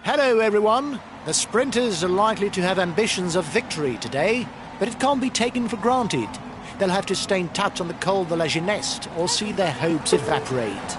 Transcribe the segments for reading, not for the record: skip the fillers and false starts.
Hello everyone! The sprinters are likely to have ambitions of victory today, but it can't be taken for granted. They'll have to stay in touch on the Col de la Gineste or see their hopes evaporate.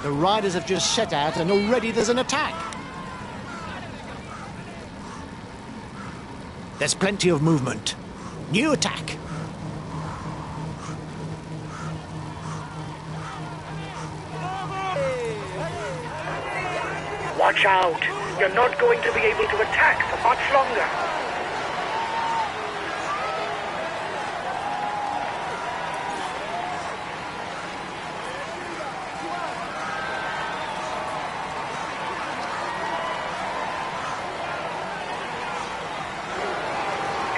The riders have just set out and already there's an attack. There's plenty of movement. New attack. Watch out. You're not going to be able to attack for much longer.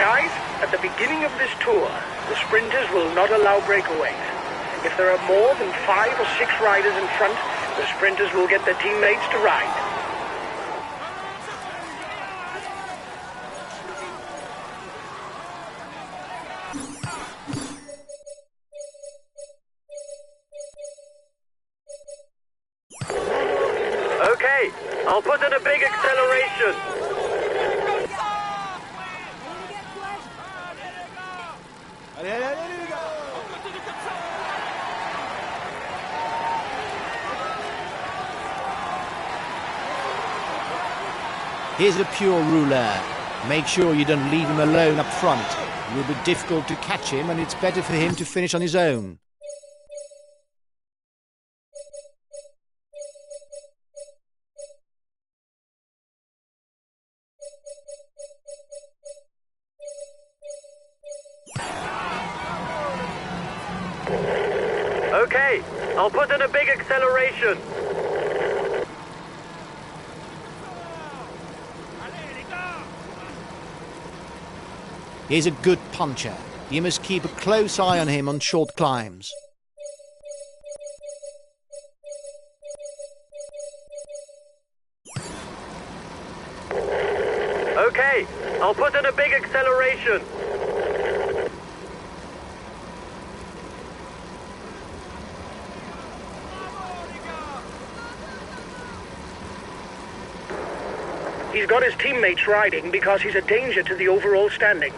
Guys, at the beginning of this tour, the sprinters will not allow breakaways. If there are more than 5 or 6 riders in front, the sprinters will get their teammates to ride. Okay, I'll put in a big acceleration. Here's a pure ruler. Make sure you don't leave him alone up front. It will be difficult to catch him and it's better for him to finish on his own. Okay, I'll put in a big acceleration. He's a good puncher. You must keep a close eye on him on short climbs. Okay, I'll put in a big acceleration. He's got his teammates riding because he's a danger to the overall standings.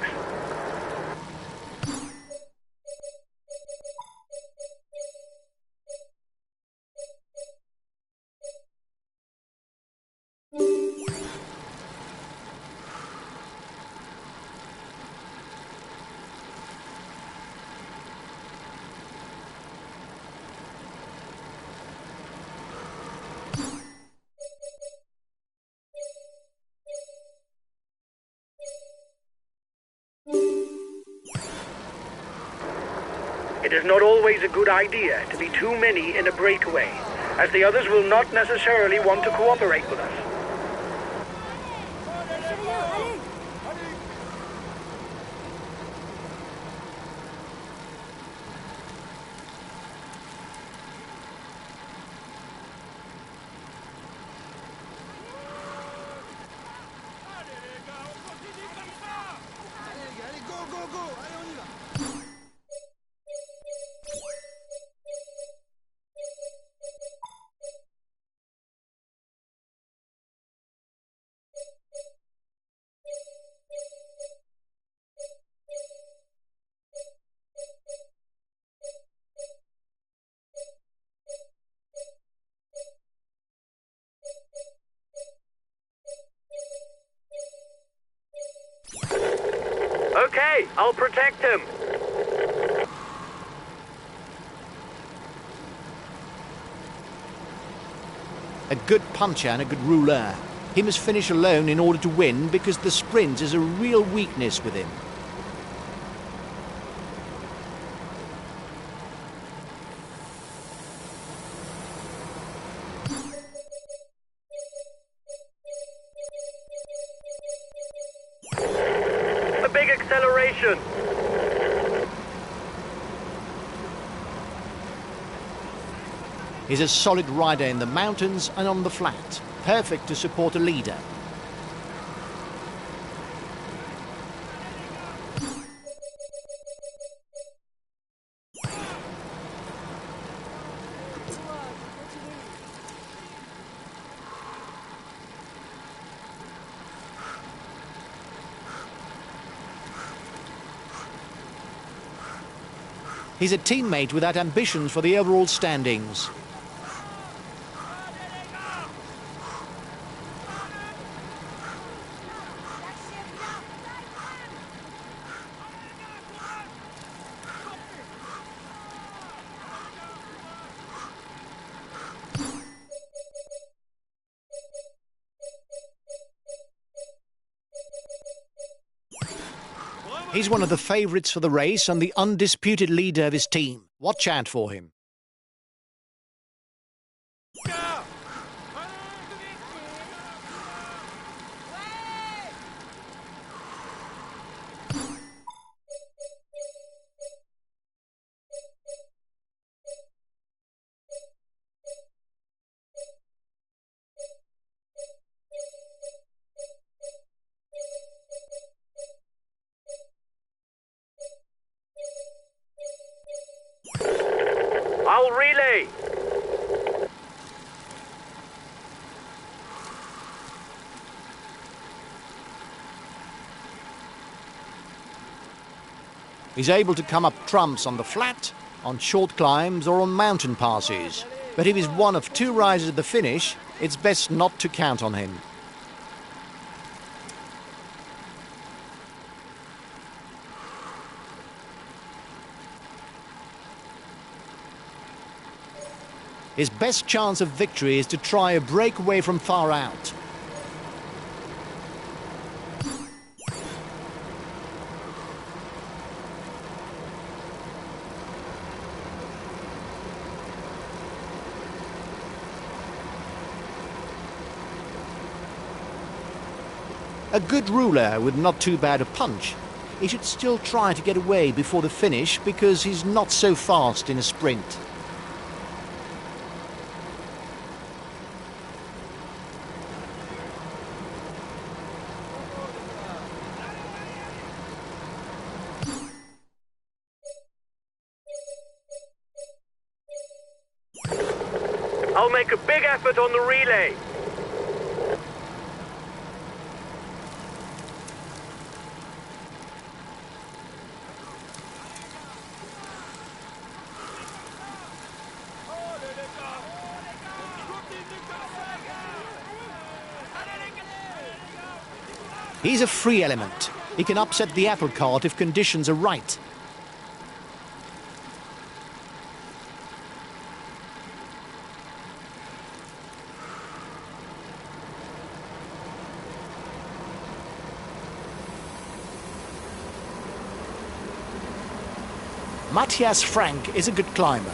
It is not always a good idea to be too many in a breakaway, as the others will not necessarily want to cooperate with us. Okay, I'll protect him. A good puncher and a good ruler. He must finish alone in order to win because the sprint is a real weakness with him. A big acceleration. He's a solid rider in the mountains and on the flat. Perfect to support a leader. He's a teammate without ambitions for the overall standings. He's one of the favourites for the race and the undisputed leader of his team. Watch out for him. I'll relay. He's able to come up trumps on the flat, on short climbs or on mountain passes. But if he's one of two riders at the finish, it's best not to count on him. His best chance of victory is to try a breakaway from far out. A good ruler with not too bad a punch. He should still try to get away before the finish because he's not so fast in a sprint. I'll make a big effort on the relay. He's a free element. He can upset the apple cart if conditions are right. Matthias Frank is a good climber.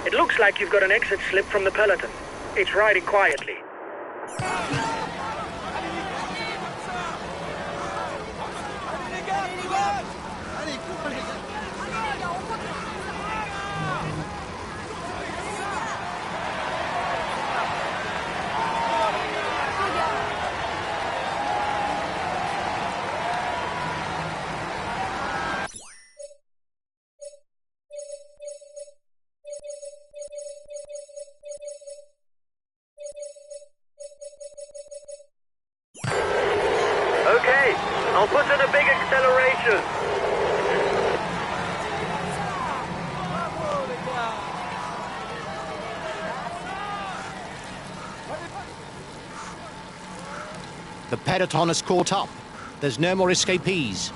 It looks like you've got an exit slip from the peloton. It's riding quietly. The peloton has caught up. There's no more escapees.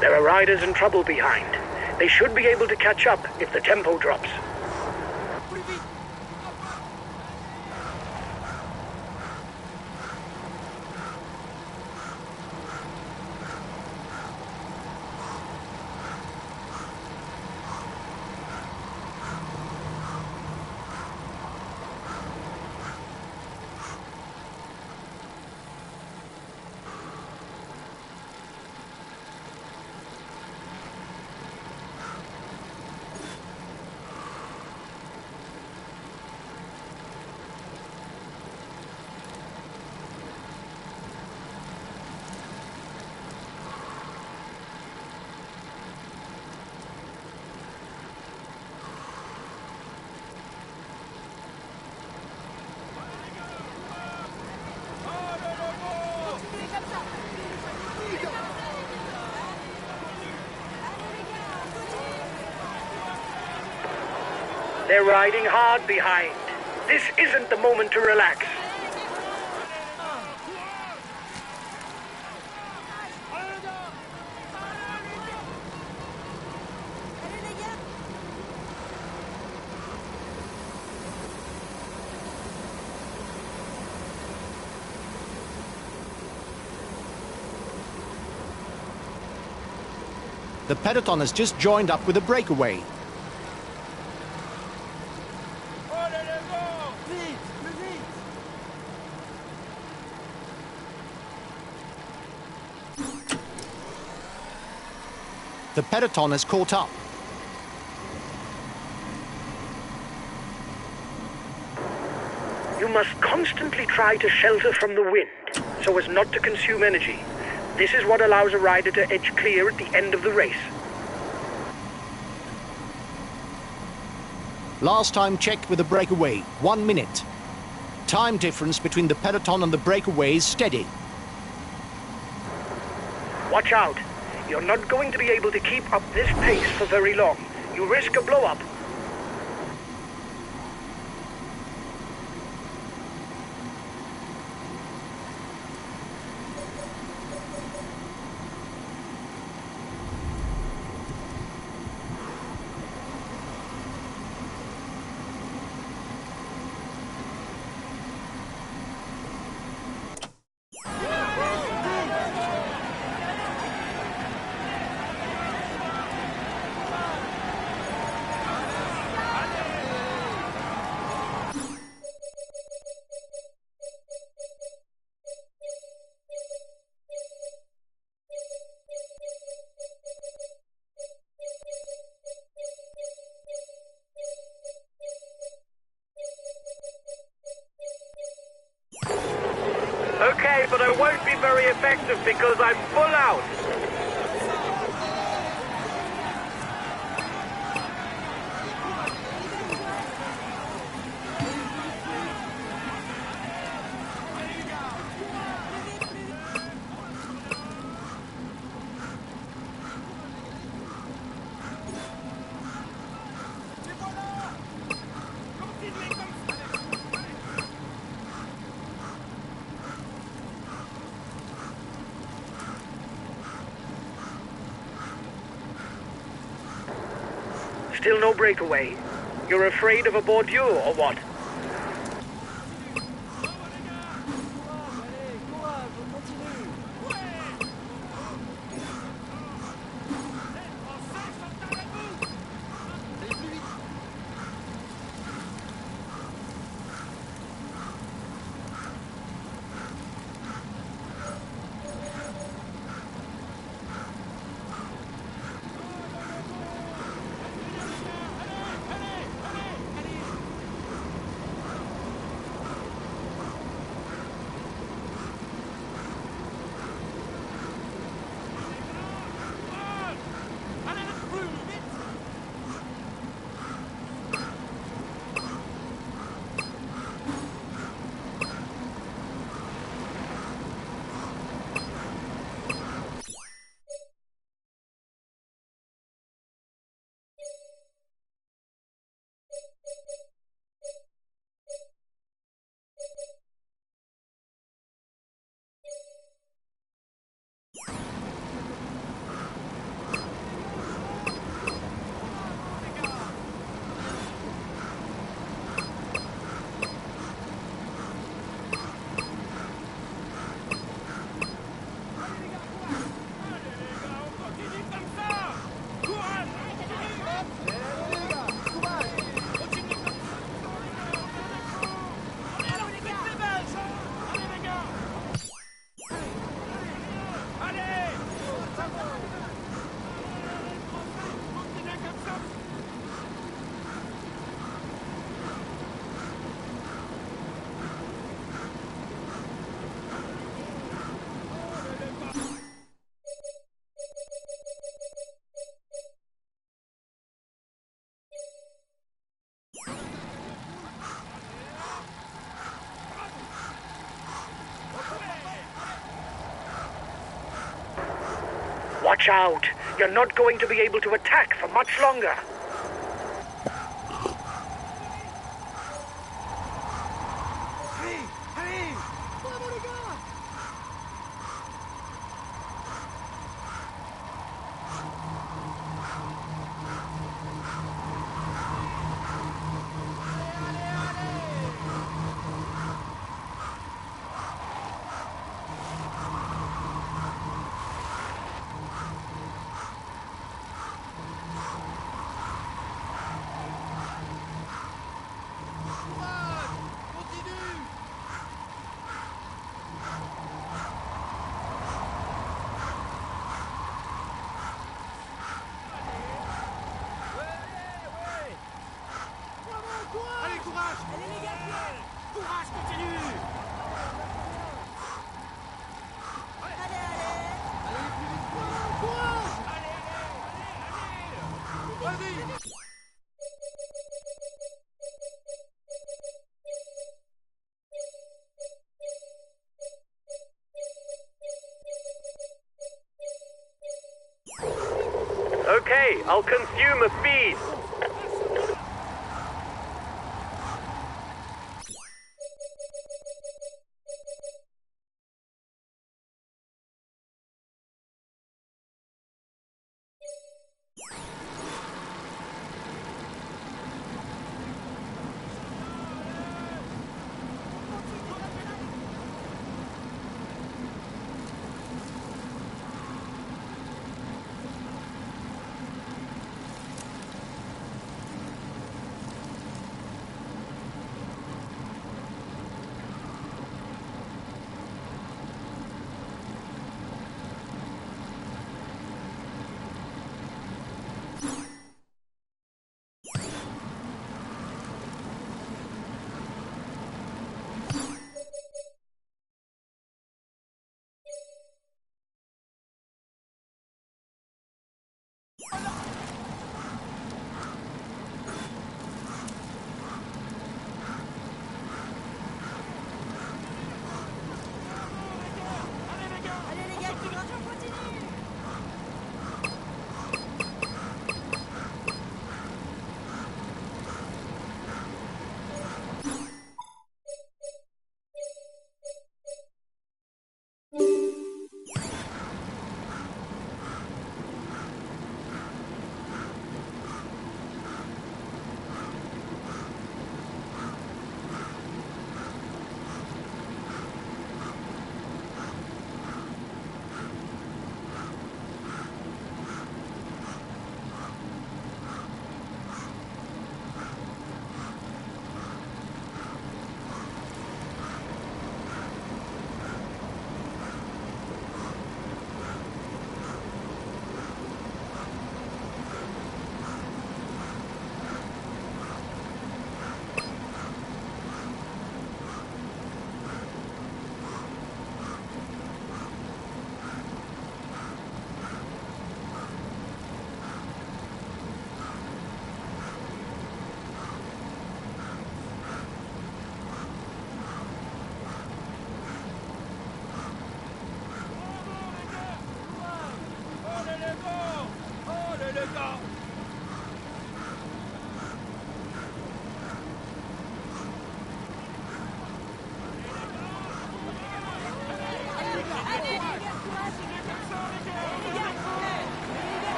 There are riders in trouble behind. They should be able to catch up if the tempo drops. They're riding hard behind. This isn't the moment to relax. The peloton has just joined up with a breakaway. The peloton has caught up. You must constantly try to shelter from the wind, so as not to consume energy. This is what allows a rider to edge clear at the end of the race. Last time checked with the breakaway, 1 minute. Time difference between the peloton and the breakaway is steady. Watch out. You're not going to be able to keep up this pace for very long. You risk a blow-up. Okay, but I won't be very effective because I'm full out. Still no breakaway. You're afraid of a Bordeaux or what? Watch out! You're not going to be able to attack for much longer. Okay, I'll consume a feed.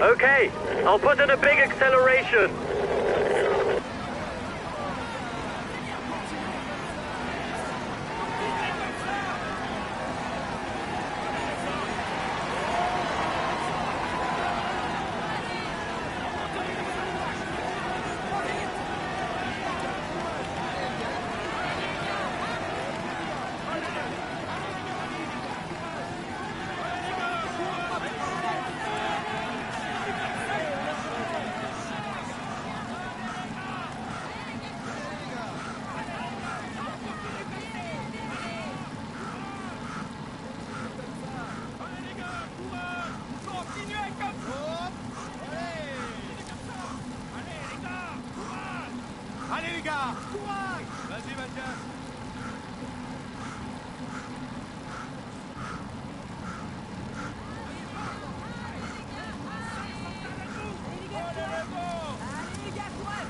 Okay, I'll put in a big acceleration. Allez les gars, courage! Vas-y Mathias.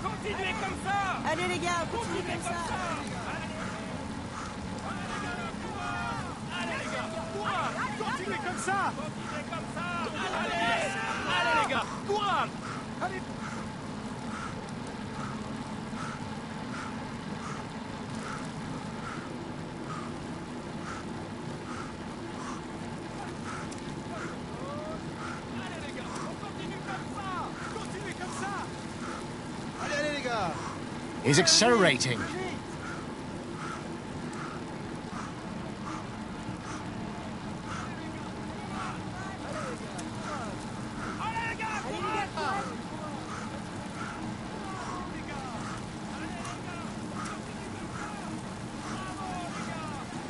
Continuez comme ça! Allez les gars, continuez comme ça. Allez les gars, courage! Continuez comme ça! Continuez comme ça! Allez les gars, courage! Allez! He's accelerating.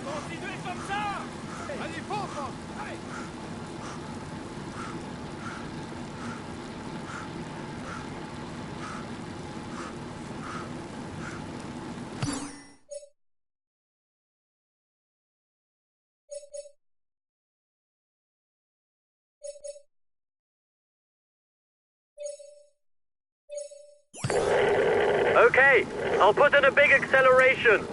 Continuez comme ça! Allez, fonce! Allez! Okay, I'll put in a big acceleration.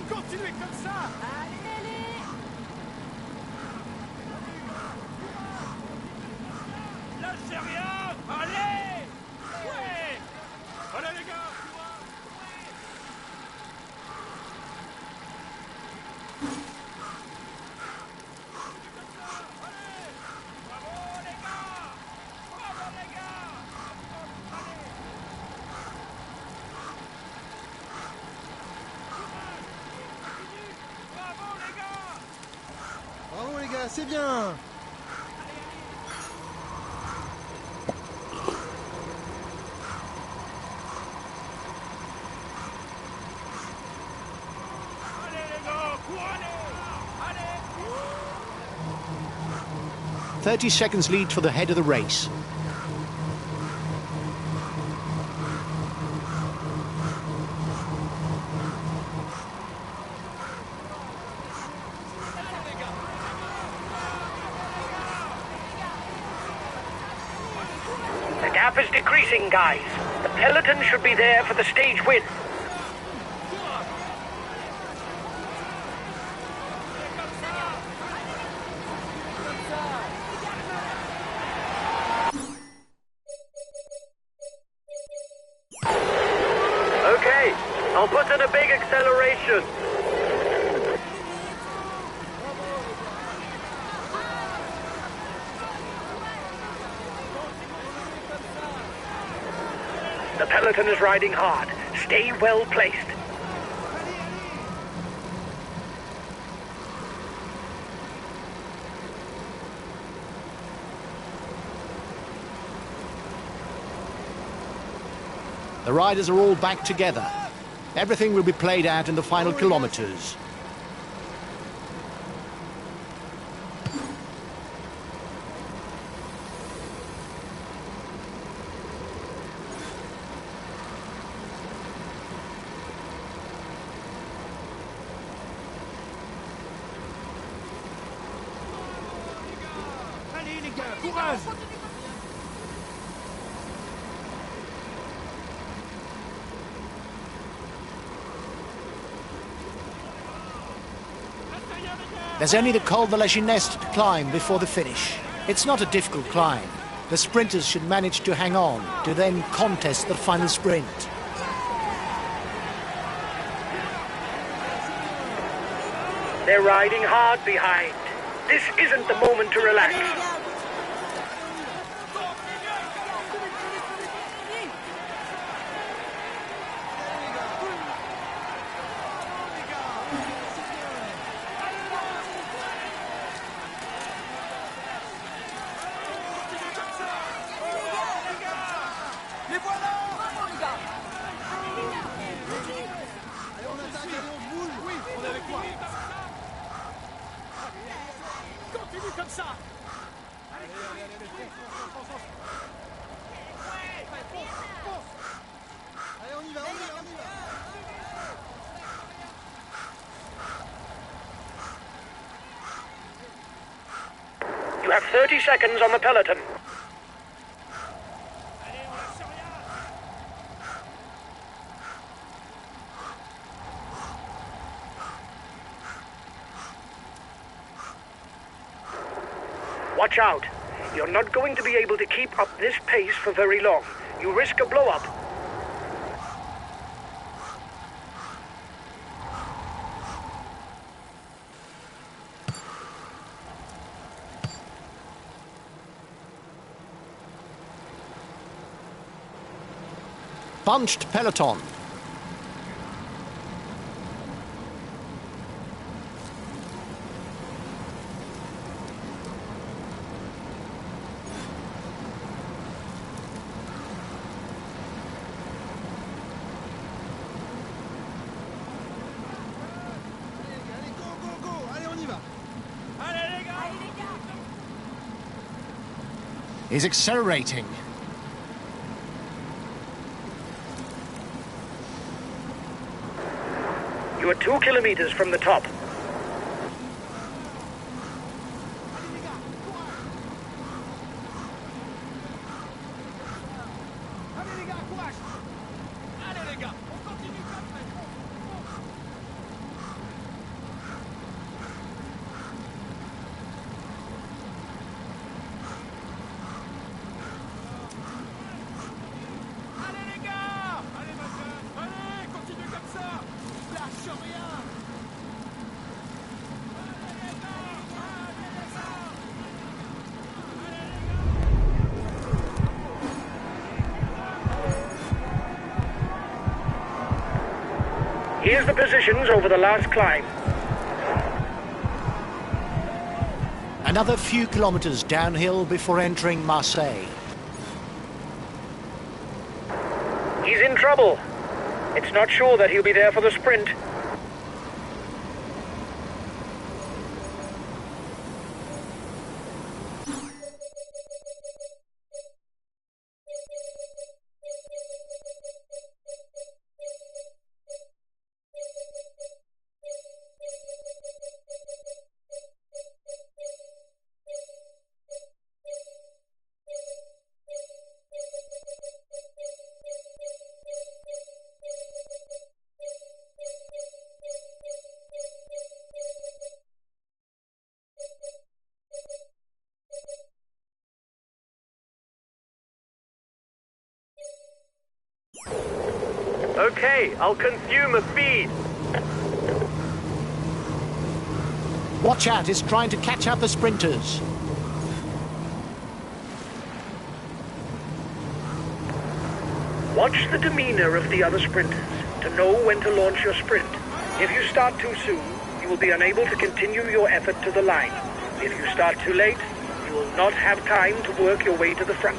Continuez comme ça! Lâchez rien! Allez! Ouais! Allez les gars! Bravo les gars! Bravo les gars! Bravo les gars! Bravo les gars, c'est bien! Allez les gars, courez! Allez! 30 seconds lead for the head of the race. The gap is decreasing, guys. The peloton should be there for the stage win. Okay, I'll put in a big acceleration. The peloton is riding hard. Stay well placed. The riders are all back together. Everything will be played out in the final kilometers. Allez les gars, courage! There's only the Col de la Gineste to climb before the finish. It's not a difficult climb. The sprinters should manage to hang on to then contest the final sprint. They're riding hard behind. This isn't the moment to relax. Les voilà! Allez, on attaque, allez, on se bouge. Oui, on est avec toi. Continue comme ça. Allez, fonce. Allez, on y va. You have 30 seconds on the peloton. Watch out. You're not going to be able to keep up this pace for very long. You risk a blow-up. Bunched peloton. Allez, go. Allez, on y va. Allez les gars! Is accelerating. You are 2 kilometers from the top. Allez les gars, courage! Allez les gars, on continue comme ça! Allez les gars! Allez ma soeur! Allez, continue comme ça! Lâche rien! Allez les gars! Allez les gars! Here's the positions over the last climb. Another few kilometers downhill before entering Marseille. He's in trouble. It's not sure that he'll be there for the sprint. Okay, I'll consume a feed. Watch out, it's trying to catch up the sprinters. Watch the demeanor of the other sprinters to know when to launch your sprint. If you start too soon, you will be unable to continue your effort to the line. If you start too late, you will not have time to work your way to the front.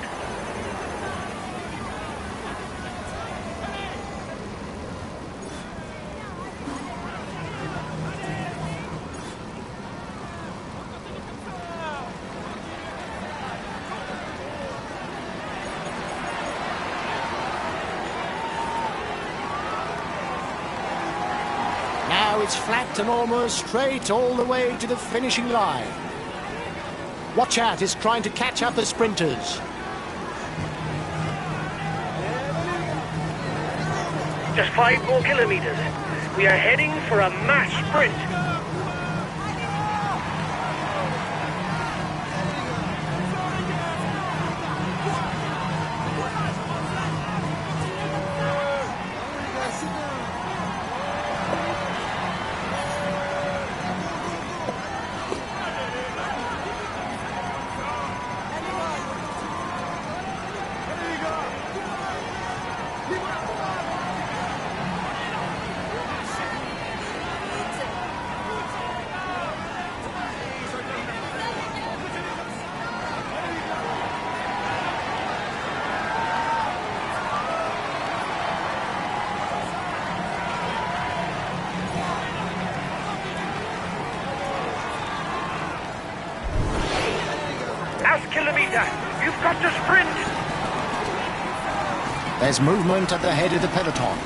It's flat and almost straight all the way to the finishing line. Watch out, it's trying to catch up the sprinters. Just 5 more kilometers. We are heading for a mass sprint. Last kilometer. You've got to sprint. There's movement at the head of the peloton.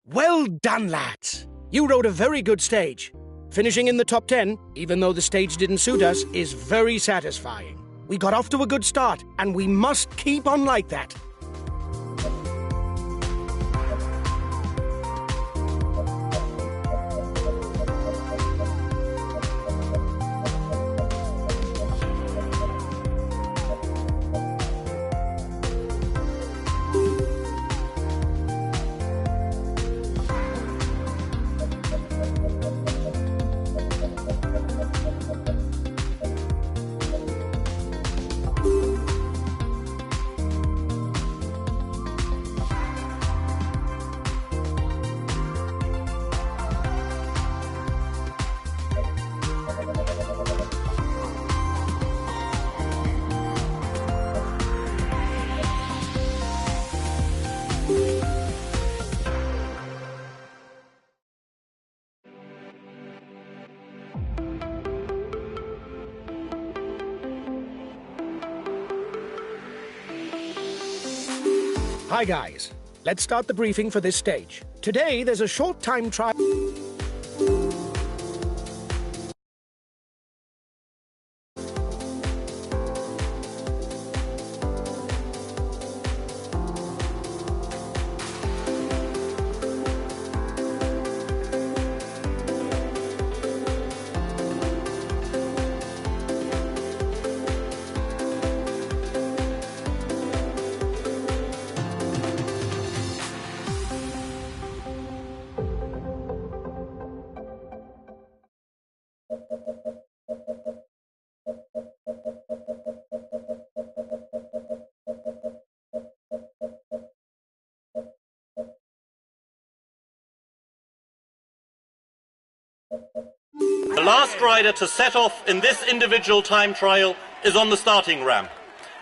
Well done, lads. You rode a very good stage. Finishing in the top 10, even though the stage didn't suit us, is very satisfying. We got off to a good start, and we must keep on like that. Hi guys, let's start the briefing for this stage. Today there's a short time trial. The last rider to set off in this individual time trial is on the starting ramp.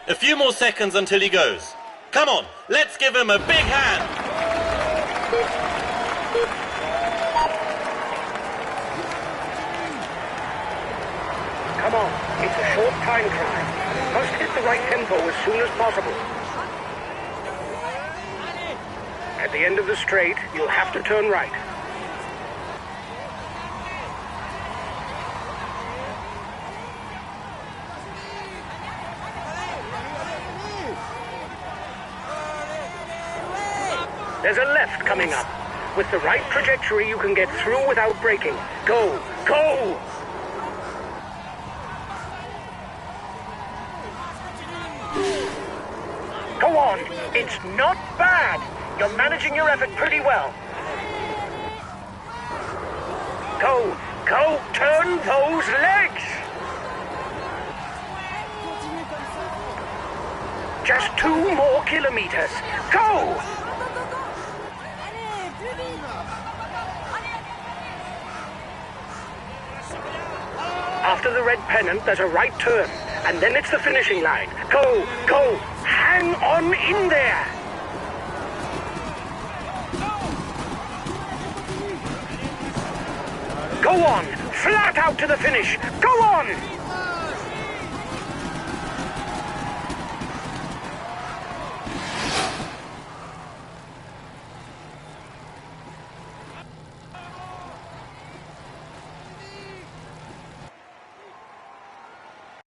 A few more seconds until he goes. Come on, let's give him a big hand. Come on, it's a short time trial. Must hit the right tempo as soon as possible. At the end of the straight, you'll have to turn right. There's a left coming up. With the right trajectory, you can get through without braking. Go! Go! Go on! It's not bad! You're managing your effort pretty well. Go! Go! Turn those legs! Just 2 more kilometers. Go! after the red pennant, there's a right turn, and then it's the finishing line. Go, go, hang on in there. Go on, flat out to the finish. Go on.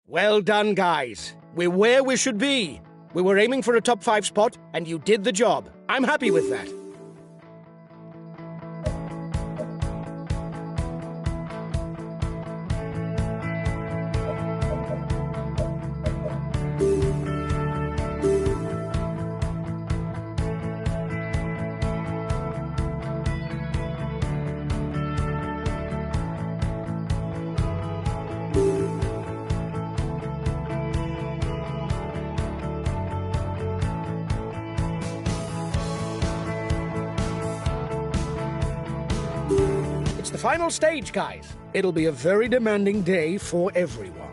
Well done, guys. We're where we should be. We were aiming for a top 5 spot, and you did the job. I'm happy with that. It's the final stage, guys. It'll be a very demanding day for everyone.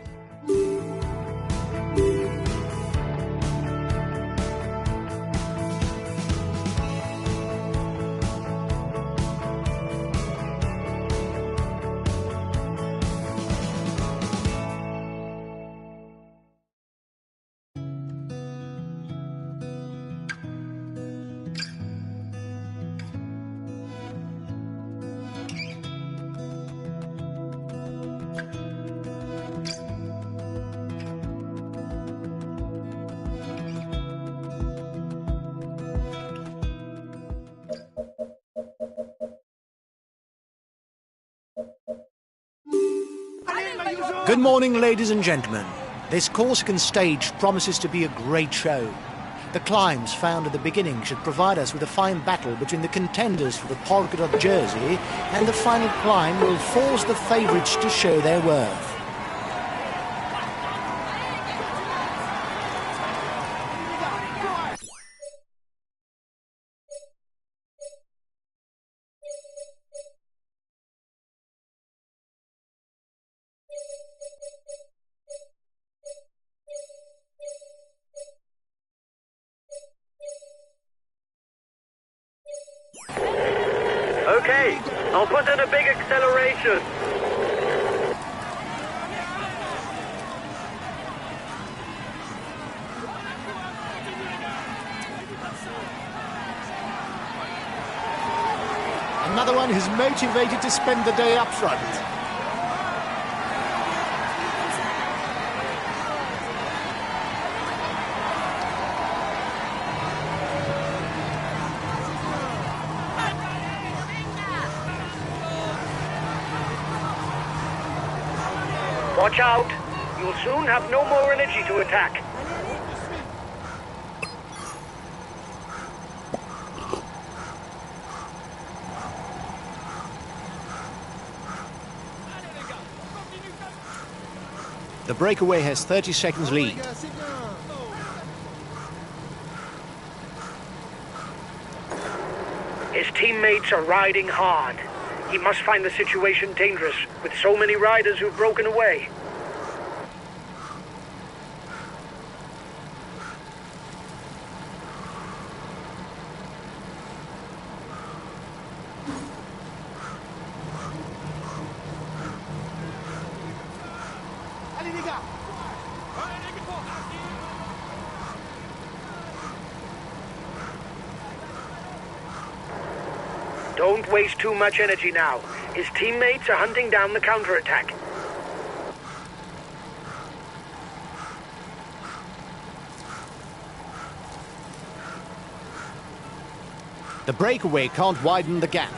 Good morning, ladies and gentlemen. This Corsican stage promises to be a great show. The climbs found at the beginning should provide us with a fine battle between the contenders for the polka dot jersey, and the final climb will force the favourites to show their worth. Okay, I'll put in a big acceleration. Another one who's motivated to spend the day up front. Watch out. You'll soon have no more energy to attack. The breakaway has 30 seconds lead. His teammates are riding hard. He must find the situation dangerous with so many riders who've broken away. Don't waste too much energy now. His teammates are hunting down the counterattack. The breakaway can't widen the gap.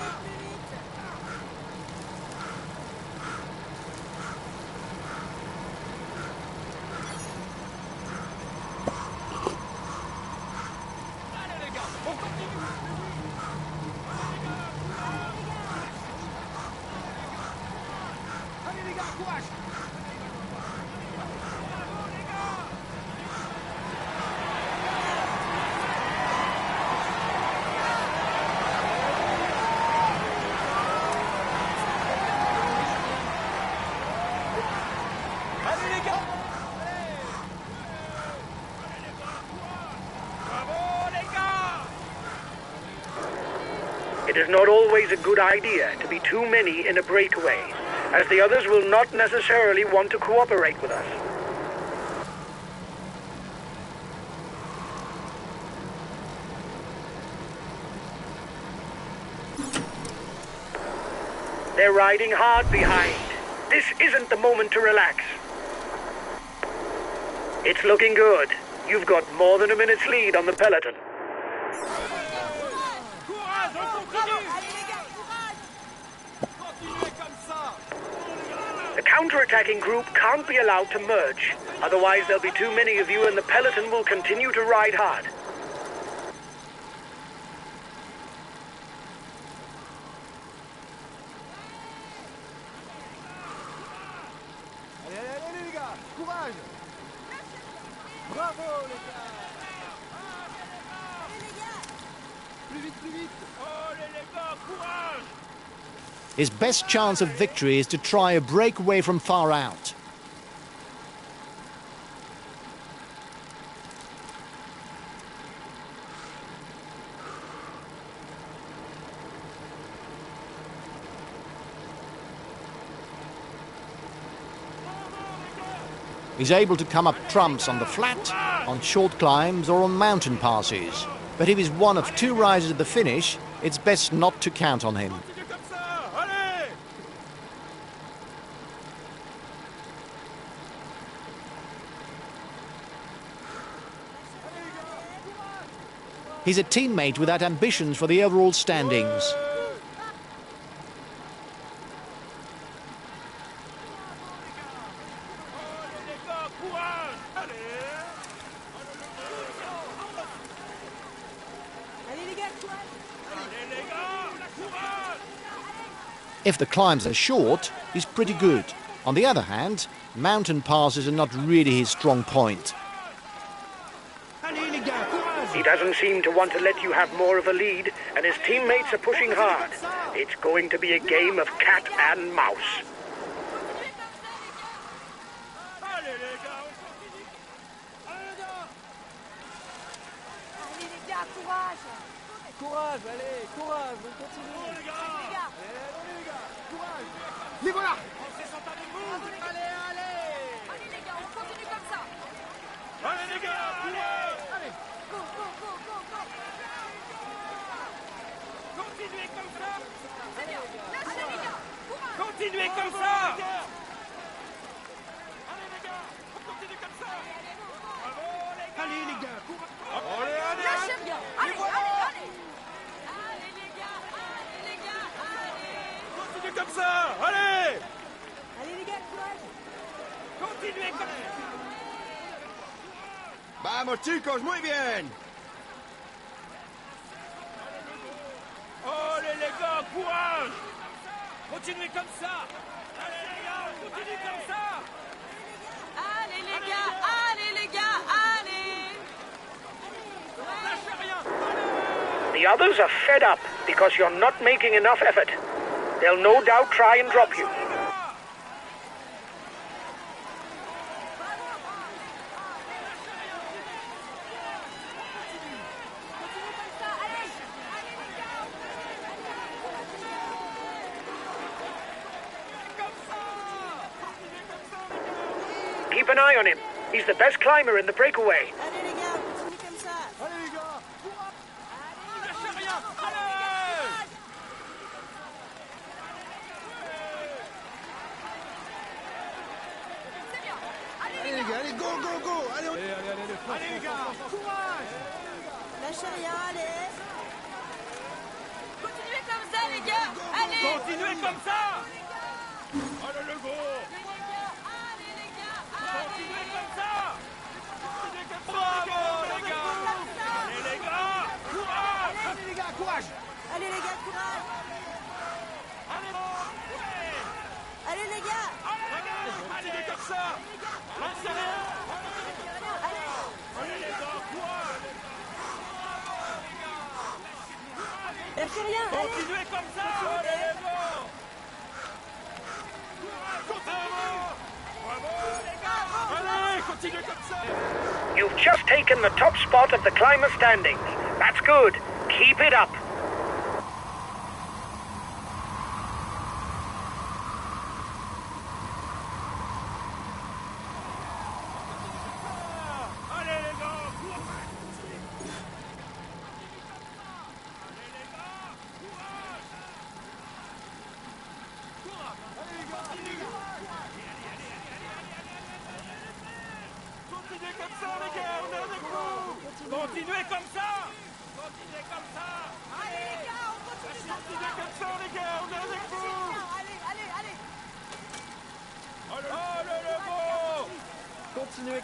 It is not always a good idea to be too many in a breakaway, as the others will not necessarily want to cooperate with us. They're riding hard behind. This isn't the moment to relax. It's looking good. You've got more than a minute's lead on the peloton. Courage, on continue. Continuez comme ça. The counter-attacking group can't be allowed to merge. Otherwise, there'll be too many of you and the peloton will continue to ride hard. Allez, les gars, courage. Bravo les gars. Plus vite, plus vite. Allez les gars, courage. His best chance of victory is to try a breakaway from far out. He's able to come up trumps on the flat, on short climbs or on mountain passes. But if he's one of two riders at the finish, it's best not to count on him. Continue comme ça. Allez. He's a teammate without ambitions for the overall standings. Allez les gars, courage. Allez. Allez les gars, courage. Allez les gars, courage. If the climbs are short, he's pretty good. On the other hand, mountain passes are not really his strong point. Allez les gars, courage. He doesn't seem to want to let you have more of a lead, and his teammates are pushing hard. It's going to be a game of cat and mouse. Allez les gars, on continue. Allez les gars. Allez les gars, courage. Courage, allez, courage, on continue. Oh les gars. Les gars. Allez les gars, courage. Les voilà. Français sont avec vous. Allez, allez. Allez les gars, on continue comme ça. Allez les gars, courage. Allez. Go, go, go, go, go. Continuez comme ça. C'est bien. Allez les gars, courage. Continuez comme ça. Allez les gars, on continue comme ça. Bravo les gars. Allez les gars, courage. Allez, allez, Lâchez allez. bien. Allez, allez, allez. Allez les gars, allez. Continuez comme ça. Allez. Allez les gars, courage. Continuez comme ça. Vamos chicos, muy bien. Allez les gars, courage. Continuez comme ça. Allez les gars, on continue comme ça. Allez les gars, allez les gars, allez. Lâchez rien. Allez. The others are fed up because you're not making enough effort. They'll no doubt try and drop you. Keep an eye on him. He's the best climber in the breakaway. Allez les gars, continue comme ça. Allez les gars. Lâchez rien. Allez. C'est bien. Allez Allez les les gars. gars, allez, go, go, go. Allez, allez les gars, courage. Lâchez rien, allez. Continuez comme ça les gars. Allez. Continuez comme ça. Allez le gros. Allez les gars, allez. Continuez comme ça. Continuez comme ça. Bravo les gars. Allez les gars, courage. Allez les gars, courage. Allez les gars, courage. Allez. Ouais. Allez les gars. Continuez comme ça. Lâchez rien. Allez. Allez les gars, courage. Lâchez rien, allez. Continuez comme ça. Allez les gars. Bravo les gars. Allez, continuez comme ça. You've just taken the top spot of the climber standings. That's good. Keep it up.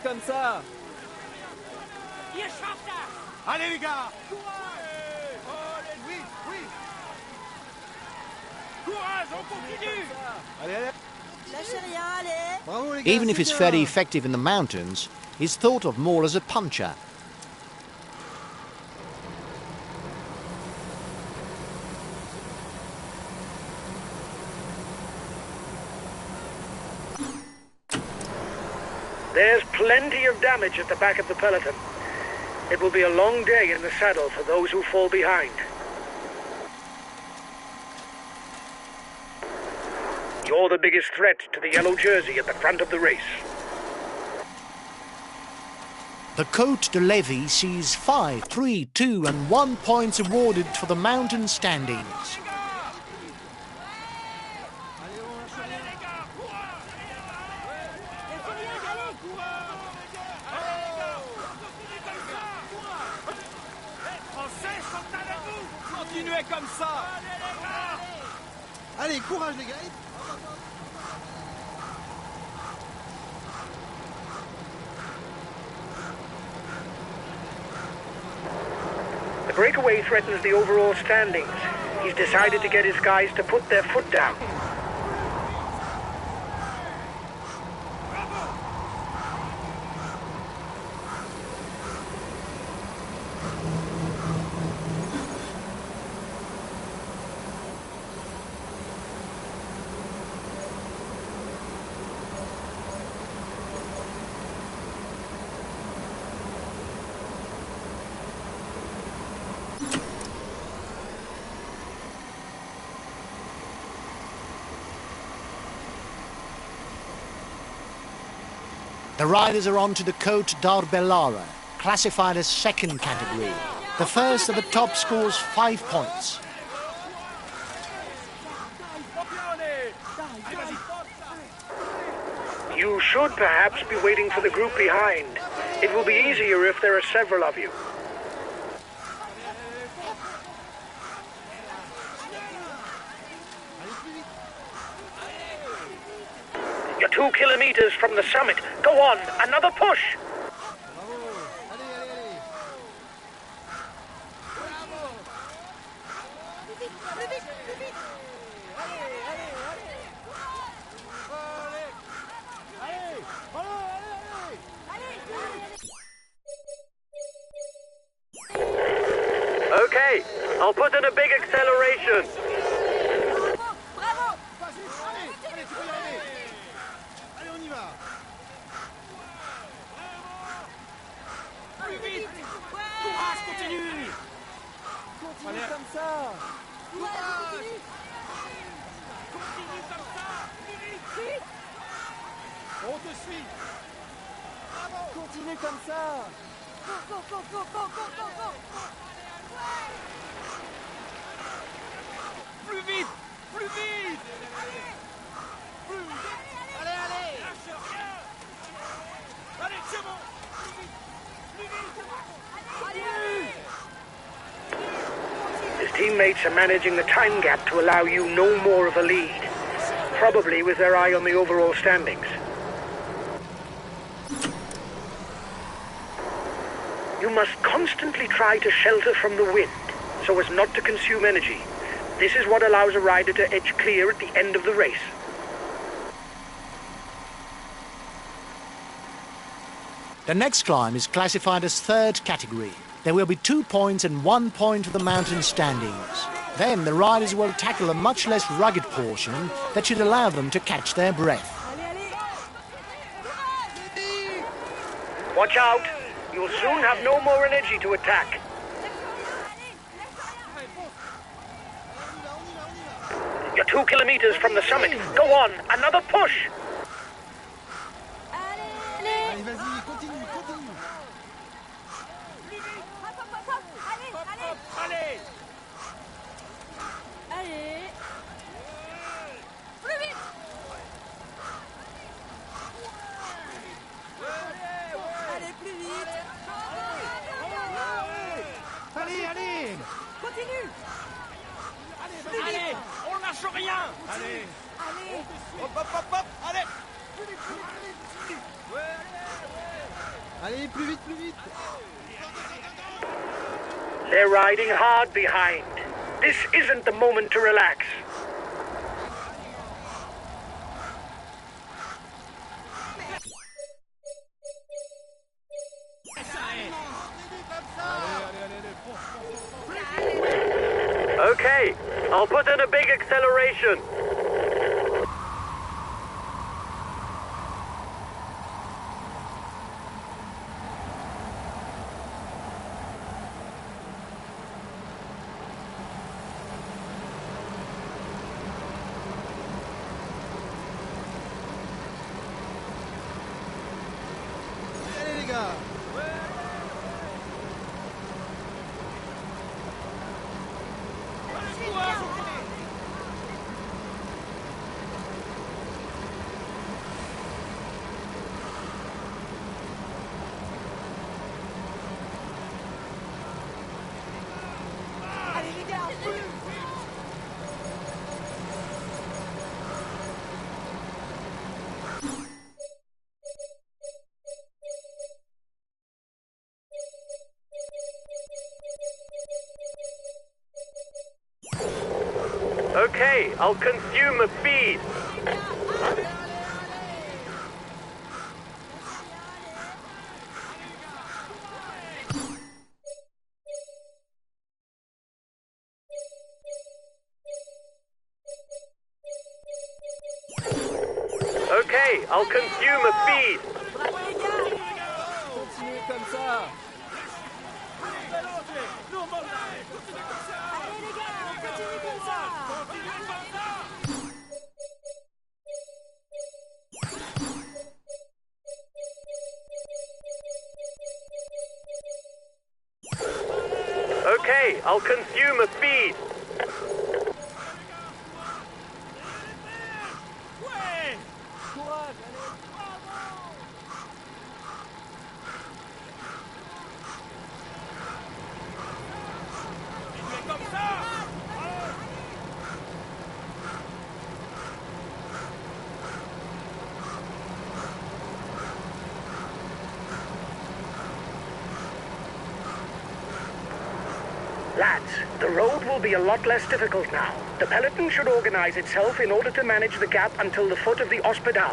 comme ça. Ihr schafft das! Allez les gars. Oui, oui. Courage, on continue. Allez, allez. Lâchez rien, allez! Bravo les gars. Even if c'est he's bien. very effective in the mountains, he's thought of more as a puncher. There's plenty of damage at the back of the peloton. It will be a long day in the saddle for those who fall behind. You're the biggest threat to the yellow jersey at the front of the race. The Côte de Lévis sees 5, 3, 2 and 1 points awarded for the mountain standings. Continuez comme ça. Allez, courage les gars. The breakaway threatens the overall standings. He's decided to get his guys to put their foot down. The riders are on to the Côte d'Arbellara, classified as second category. The first at the top scores 5 points. You should perhaps be waiting for the group behind. It will be easier if there are several of you. You're 2 kilometers from the summit. Go on, another push. Okay, I'll put in a big acceleration. Bravo! Allez, tu peux y arriver. Allez, on y va. Plus vite. Courage, continue. Continue comme ça. Continue! Continue comme ça. Plus vite. On te suit. Continue comme ça. Go, go, go, go, go, go, go, go! Plus vite. Plus vite. Allez, allez. Lâche rien. Allez, c'est bon. Plus vite. Plus vite. His teammates are managing the time gap to allow you no more of a lead, probably with their eye on the overall standings. You must constantly try to shelter from the wind so as not to consume energy. This is what allows a rider to edge clear at the end of the race. The next climb is classified as third category. There will be 2 points and 1 point for the mountain standings. Then the riders will tackle a much less rugged portion that should allow them to catch their breath. Watch out! You'll soon have no more energy to attack. You're 2 kilometers from the summit. Go on, another push! Allez, vas-y, continue, continue. Allez. Allez! Plus vite! Allez, plus vite! Allez, allez. Continue! Allez, on lâche rien. Allez. Allez! Hop, hop, hop, hop. Allez. Allez, plus vite, plus vite. They're riding hard behind. This isn't the moment to relax. Okay, I'll put in a big acceleration. Allez les gars. Allez les gars, on peut. Okay, I'll consume a feed. Okay, I'll consume a feed. Bravo les gars. Continuez comme ça. Allez les gars, continuez comme ça. Okay, I'll consume a feed. Lads, the road will be a lot less difficult now. The peloton should organize itself in order to manage the gap until the foot of the hospital.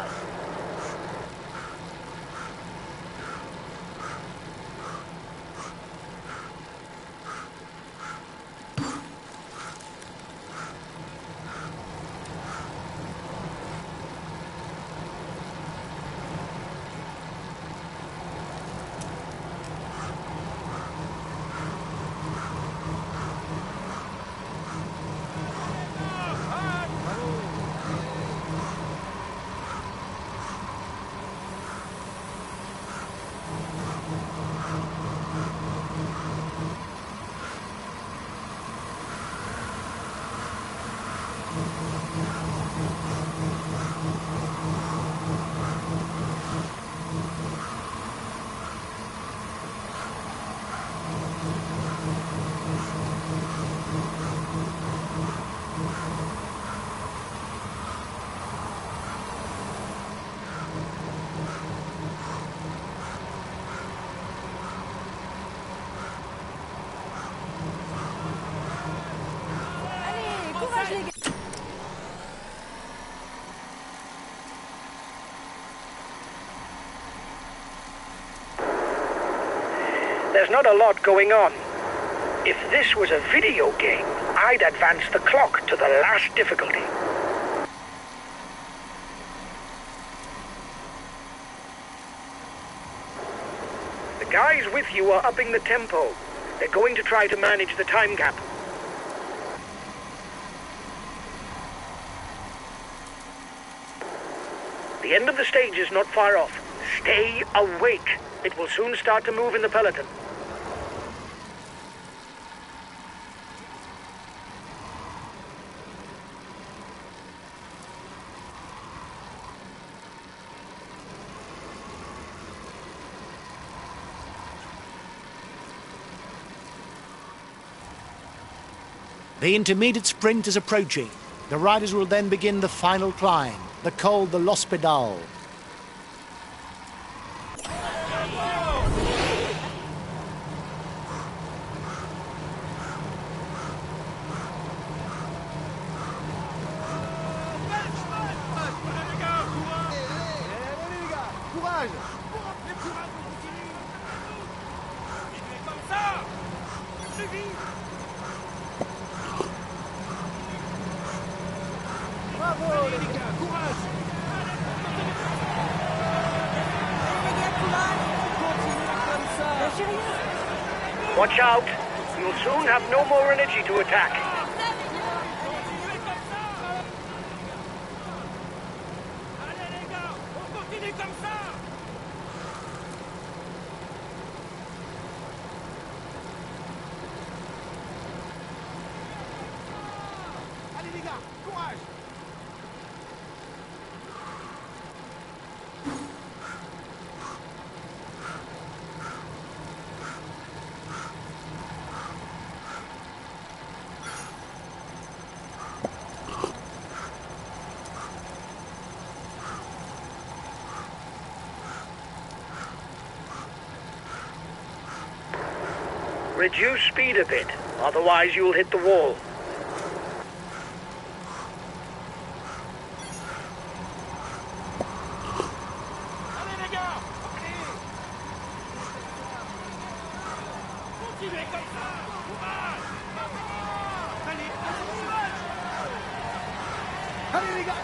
Allez, courage les gars. There's not a lot going on. If this was a video game, I'd advance the clock to the last difficulty. The guys with you are upping the tempo. They're going to try to manage the time gap. The end of the stage is not far off. Stay awake. It will soon start to move in the peloton. The intermediate sprint is approaching. The riders will then begin the final climb, the col de l'Hospital. Watch out. You'll soon have no more energy to attack. Allez les gars, on continue comme ça. Allez les gars, courage. Reduce speed a bit, otherwise you'll hit the wall. Allez les gars, continuez comme ça. Courage. Allez, courage. Allez les gars.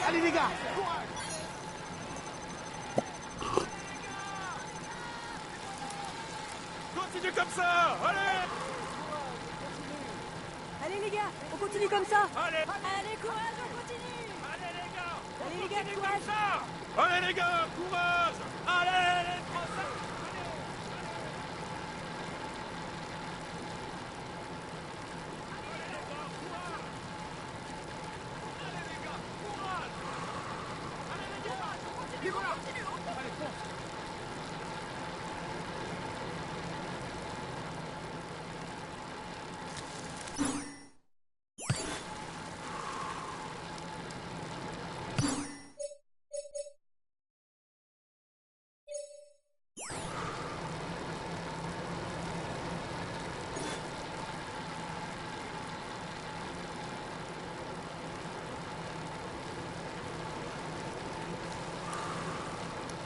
Allez les gars, courage. Continuez comme ça. Allez. Allez les gars, on continue comme ça. Allez. Allez, courage, on continue. Allez les gars. Allez les gars, Continuez courage. comme ça. Allez les gars, courage. Allez les Français.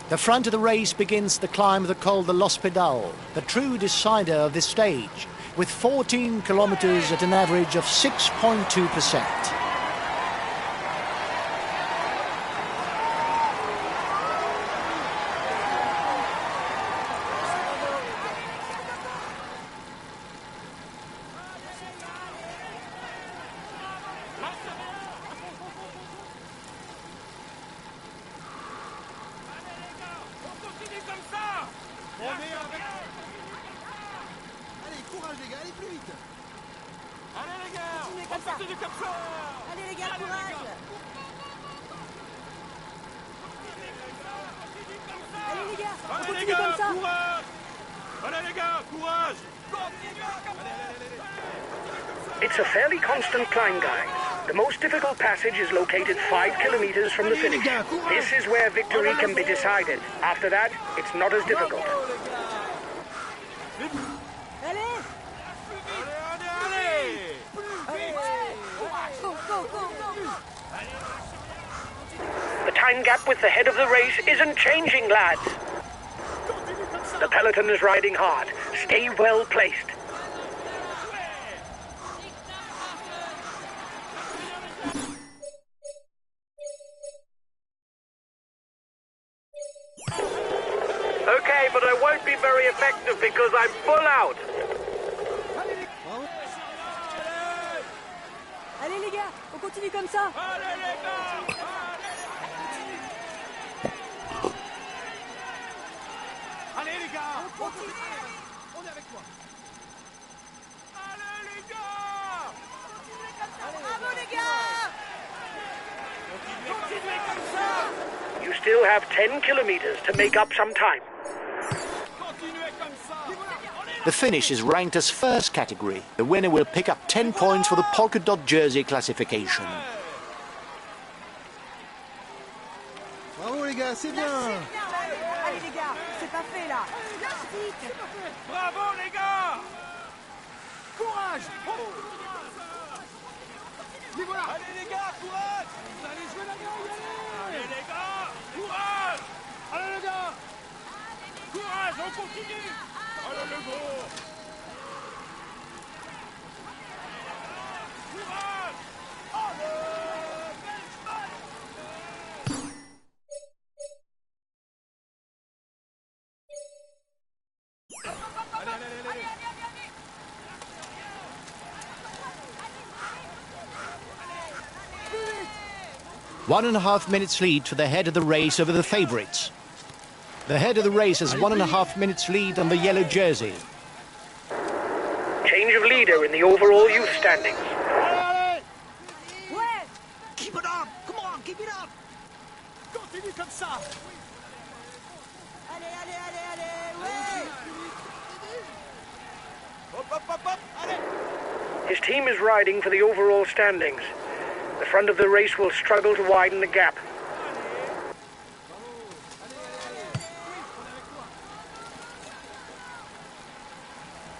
The front of the race begins the climb of the Col de l'Hospital, the true decider of this stage, with 14 kilometers at an average of 6.2%. Continue comme ça. Allez, courage les gars, allez plus vite. Allez les gars. Continuez comme ça. Continue comme ça. Allez les gars, courage. Allez les gars, on Allez les continue gars, comme ça. courage. Allez les gars, courage. It's a fairly constant climb, guys. The most difficult passage is located 5 kilometers from the finish. This is where victory can be decided. After that, it's not as difficult. Allez. Allez. Go, go, go, go. The time gap with the head of the race isn't changing, lads. The peloton is riding hard. Stay well placed. Okay, but I won't be very effective because I'm full out. Allez les gars, on continue comme ça. Allez les gars. Allez les gars, on est avec toi. Allez les gars. Bravo les gars. Continuez comme ça. You still have 10 kilometers to make up some time. Continuez comme ça. The finish is ranked as first category. The winner will pick up 10 points for the polka dot jersey classification. Bravo les gars, c'est bien. Allez les gars, c'est pas fait là. Vite. Bravo les gars. Courage. Et voilà. Allez les gars, courage. Vous allez jouer la gagne, Allez allez. les gars, courage. Allez les gars. Courage, on continue. Allez le gros. Courage. Allez. 1.5 minutes lead for the head of the race over the favourites. The head of the race has 1.5 minutes lead on the yellow jersey. Change of leader in the overall youth standings. Ouais. Keep it up! Come on, keep it up! Continue comme ça! Allez, allez, allez, allez. Ouais. Hop, hop, hop, hop! Allez! His team is riding for the overall standings. The front of the race will struggle to widen the gap.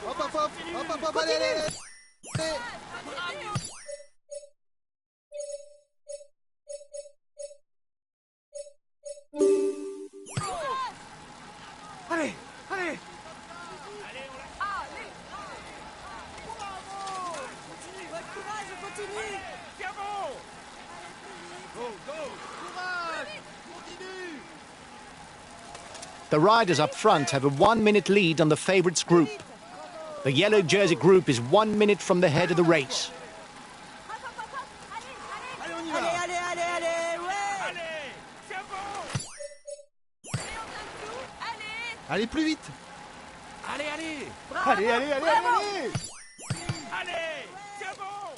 Hop, hop, hop! Hop, hop, hop! Allez, allez, allez! Allez, allez! Ouais, courage, on continue. Tiens bon. Go, go! Courage! Continue! The riders up front have a 1 minute lead on the favourites group. The yellow jersey group is 1 minute from the head of the race. Allez, on y Allez, va! allez, allez, allez. Ouais. Allez. Tiens bon. Allez, plus vite! Allez, allez. Allez, allez, allez, allez! Allez. Tiens bon.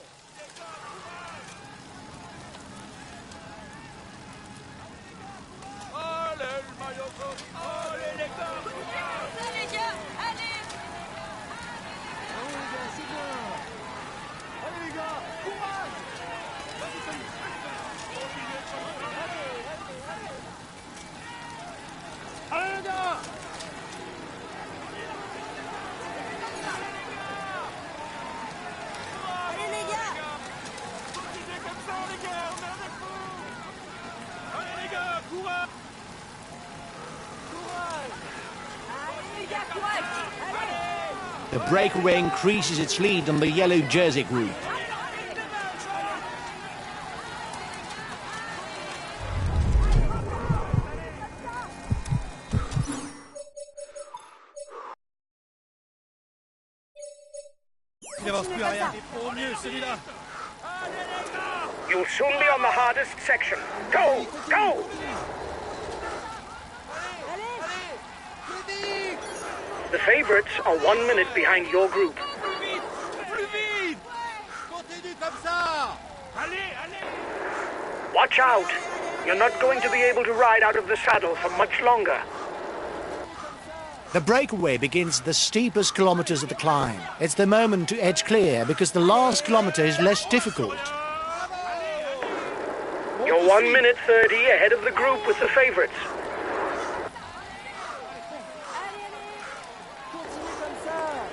Allez, le maillot jaune. Allez, les gars. Allez, les gars, allez. Allez, les gars, c'est bien! Allez, les gars, courage! Vas-y, Samy! Allez, les gars! Allez, les gars. Continuez comme ça, les gars. On est avec vous. Allez, les gars, courage. Allez, les gars, courage. Allez. The breakaway increases its lead on the yellow jersey group. Il avance plus à rien. Au mieux, celui-là. You'll soon be on the hardest section. Go! Go! The favourites are 1 minute behind your group. Plus vite! Continue comme ça! Allez, allez. Watch out! You're not going to be able to ride out of the saddle for much longer. The breakaway begins the steepest kilometres of the climb. It's the moment to edge clear because the last kilometre is less difficult. You're 1 minute 30 ahead of the group with the favourites.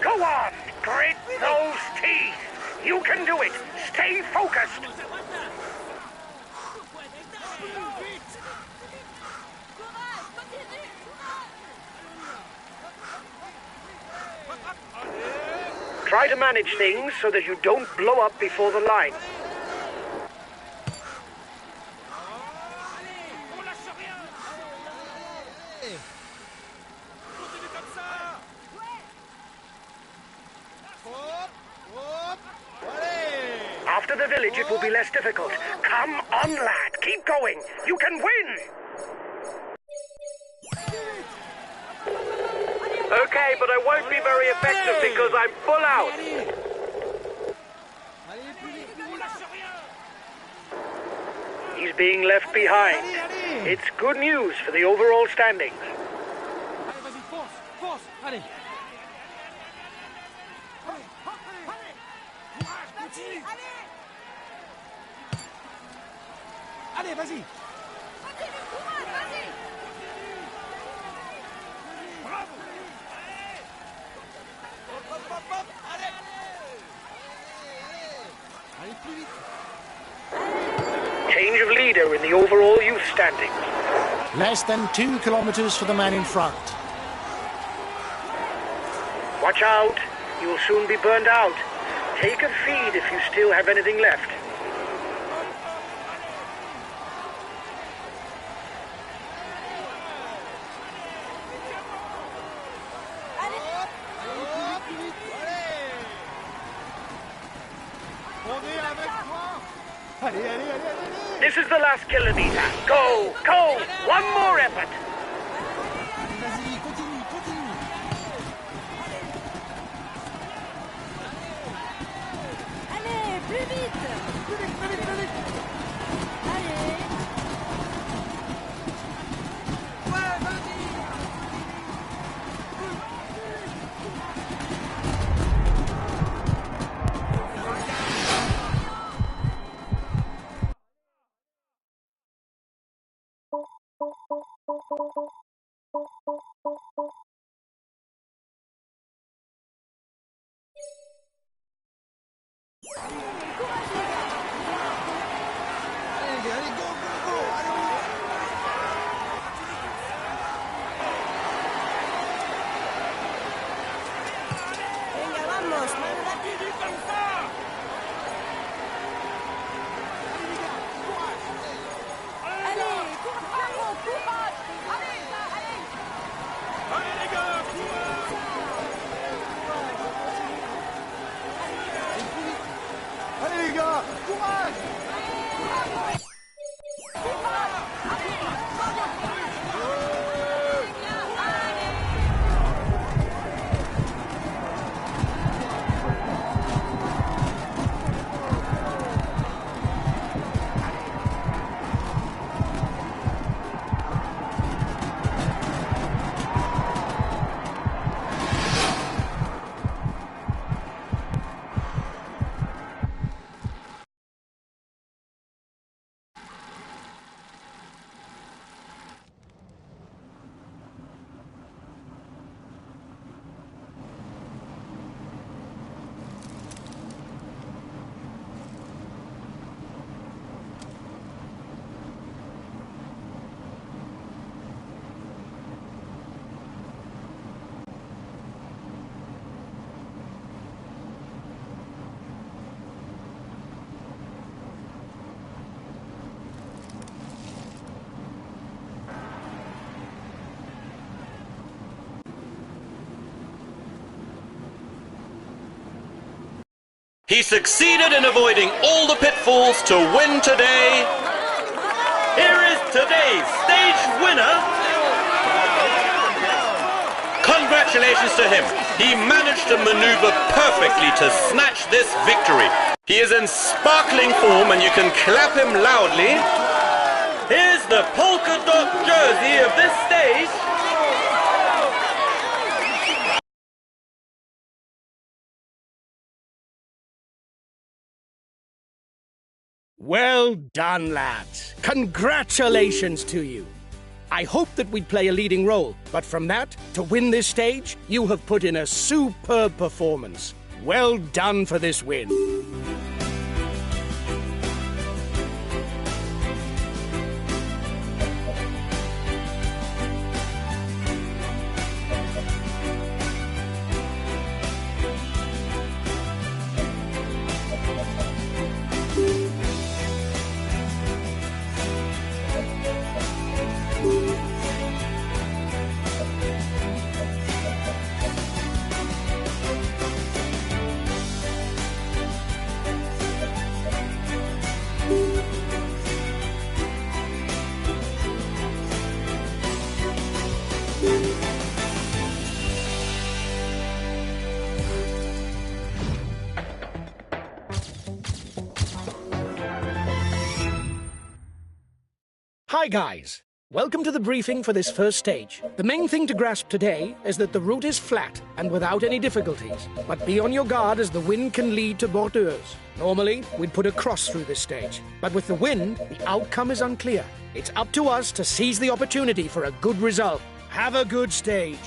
Go on! Grit those teeth! You can do it! Stay focused! Try to manage things so that you don't blow up before the line. On lâche rien. Continue comme ça. Hop! Hop! Allez! After the village, it will be less difficult. Come on, lad. Keep going. You can win. Okay, but I won't be very effective because I'm full out. Allez, plus vite, plus vite! Lâche rien. He's being left behind. It's good news for the overall standings. Allez, vas-y, force! Force! Allez! Courage, continue. Allez, vas-y! Bravo. Hop, hop, hop, hop! Allez! Allez, plus vite! Change of leader in the overall youth standings. Less than 2 kilometres for the man in front. Watch out. You'll soon be burned out. Take a feed if you still have anything left. On est avec toi! Allez, allez, allez, allez, allez! This is the last kilometer. Go, go! One more effort. Vas-y, continue, continue. Allez, plus vite. Plus vite, plus vite, plus vite. Allez. Ouais, vas-y. Allez, allez, go, go, go. Allez. Venga, vamos, más rápido. Allez, courage, courage. Allez, allez. Allez les gars, courage. Allez les gars, courage. He succeeded in avoiding all the pitfalls to win today. Here is today's stage winner. Congratulations to him. He managed to maneuver perfectly to snatch this victory. He is in sparkling form and you can clap him loudly. Here's the polka dot jersey of this stage. Well done, lads. Congratulations to you. I hoped that we'd play a leading role, but from that to win this stage, you have put in a superb performance. Well done for this win. Hi guys, welcome to the briefing for this first stage. The main thing to grasp today is that the route is flat and without any difficulties, but be on your guard as the wind can lead to bordures. Normally, we'd put a cross through this stage, but with the wind, the outcome is unclear. It's up to us to seize the opportunity for a good result. Have a good stage.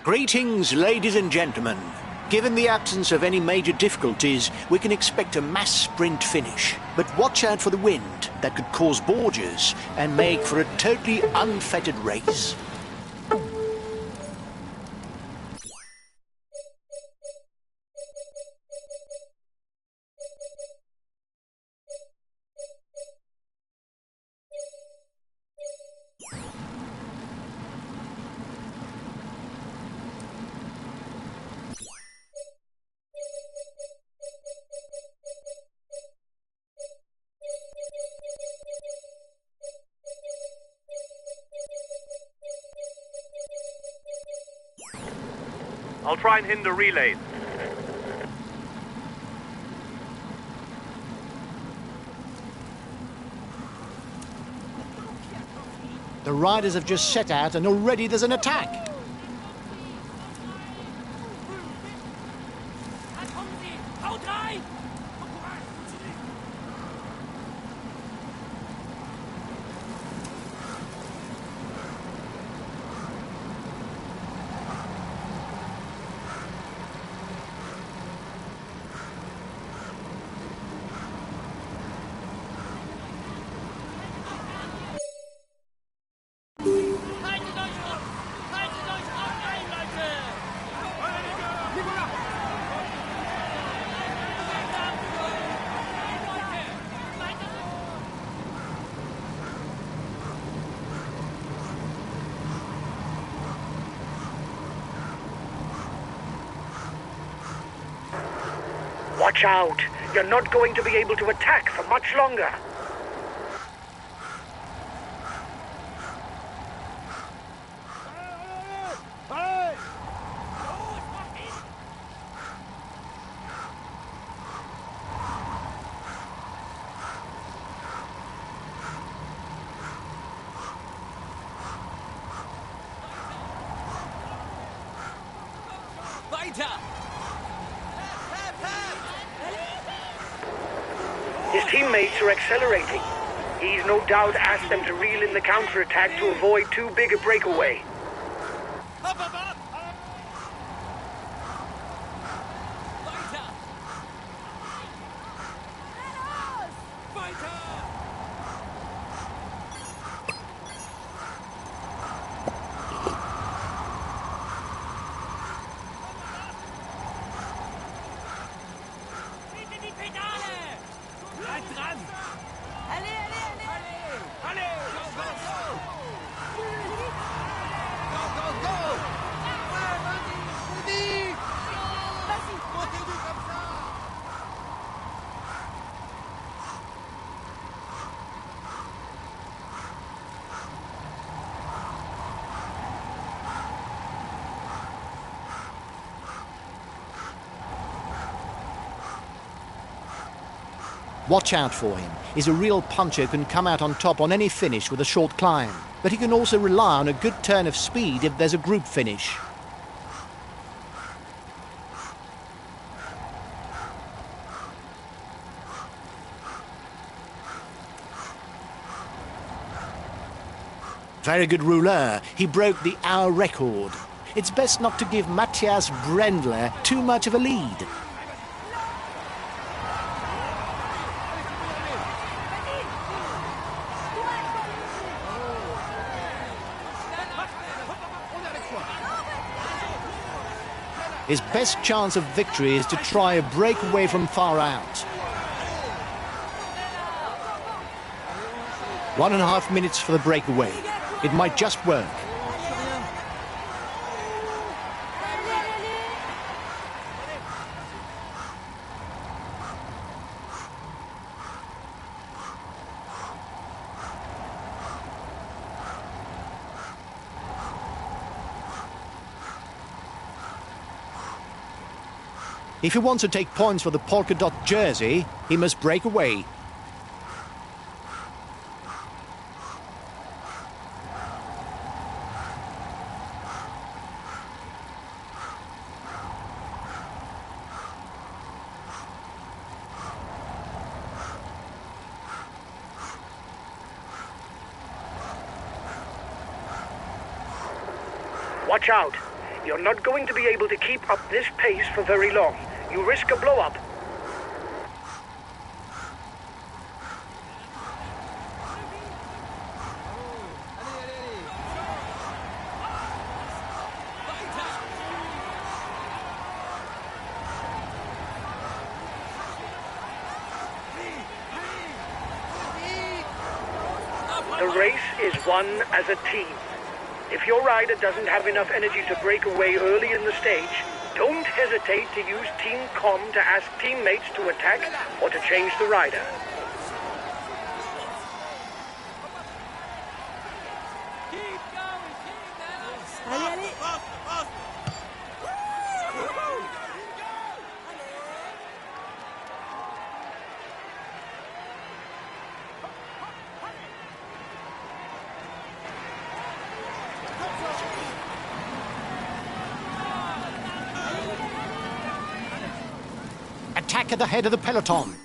Greetings, ladies and gentlemen. Given the absence of any major difficulties, we can expect a mass sprint finish. But watch out for the wind that could cause gorges and make for a totally unfettered race. I'll try and hinder relays. The riders have just set out and already there's an attack. Da kommen sie! Haut rein! Haltet euch auf! Haltet euch auf ein, Leute! Watch out! You're not going to be able to attack for much longer. Weiter! His teammates are accelerating. He's no doubt asked them to reel in the counterattack to avoid too big a breakaway. Hopp, hopp, hopp! Weiter! Weiter! Bitte die Pedale! Bleibt dran! Allez, allez, allez! Allez! Go, go, go! Go, go, go! Ouais, vas-y! Continue comme ça! Watch out for him. He's a real puncher who can come out on top on any finish with a short climb. But he can also rely on a good turn of speed if there's a group finish. Very good rouleur. He broke the hour record. It's best not to give Matthias Brendler too much of a lead. His best chance of victory is to try a breakaway from far out. 1.5 minutes for the breakaway. It might just work. If he wants to take points for the polka dot jersey, he must break away. Watch out. You're not going to be able to keep up this pace for very long. You risk a blow-up. The race is won as a team. If your rider doesn't have enough energy to break away early in the stage, don't hesitate to use Team Com to ask teammates to attack or to change the rider. Allez, allez. Attack at the head of the peloton.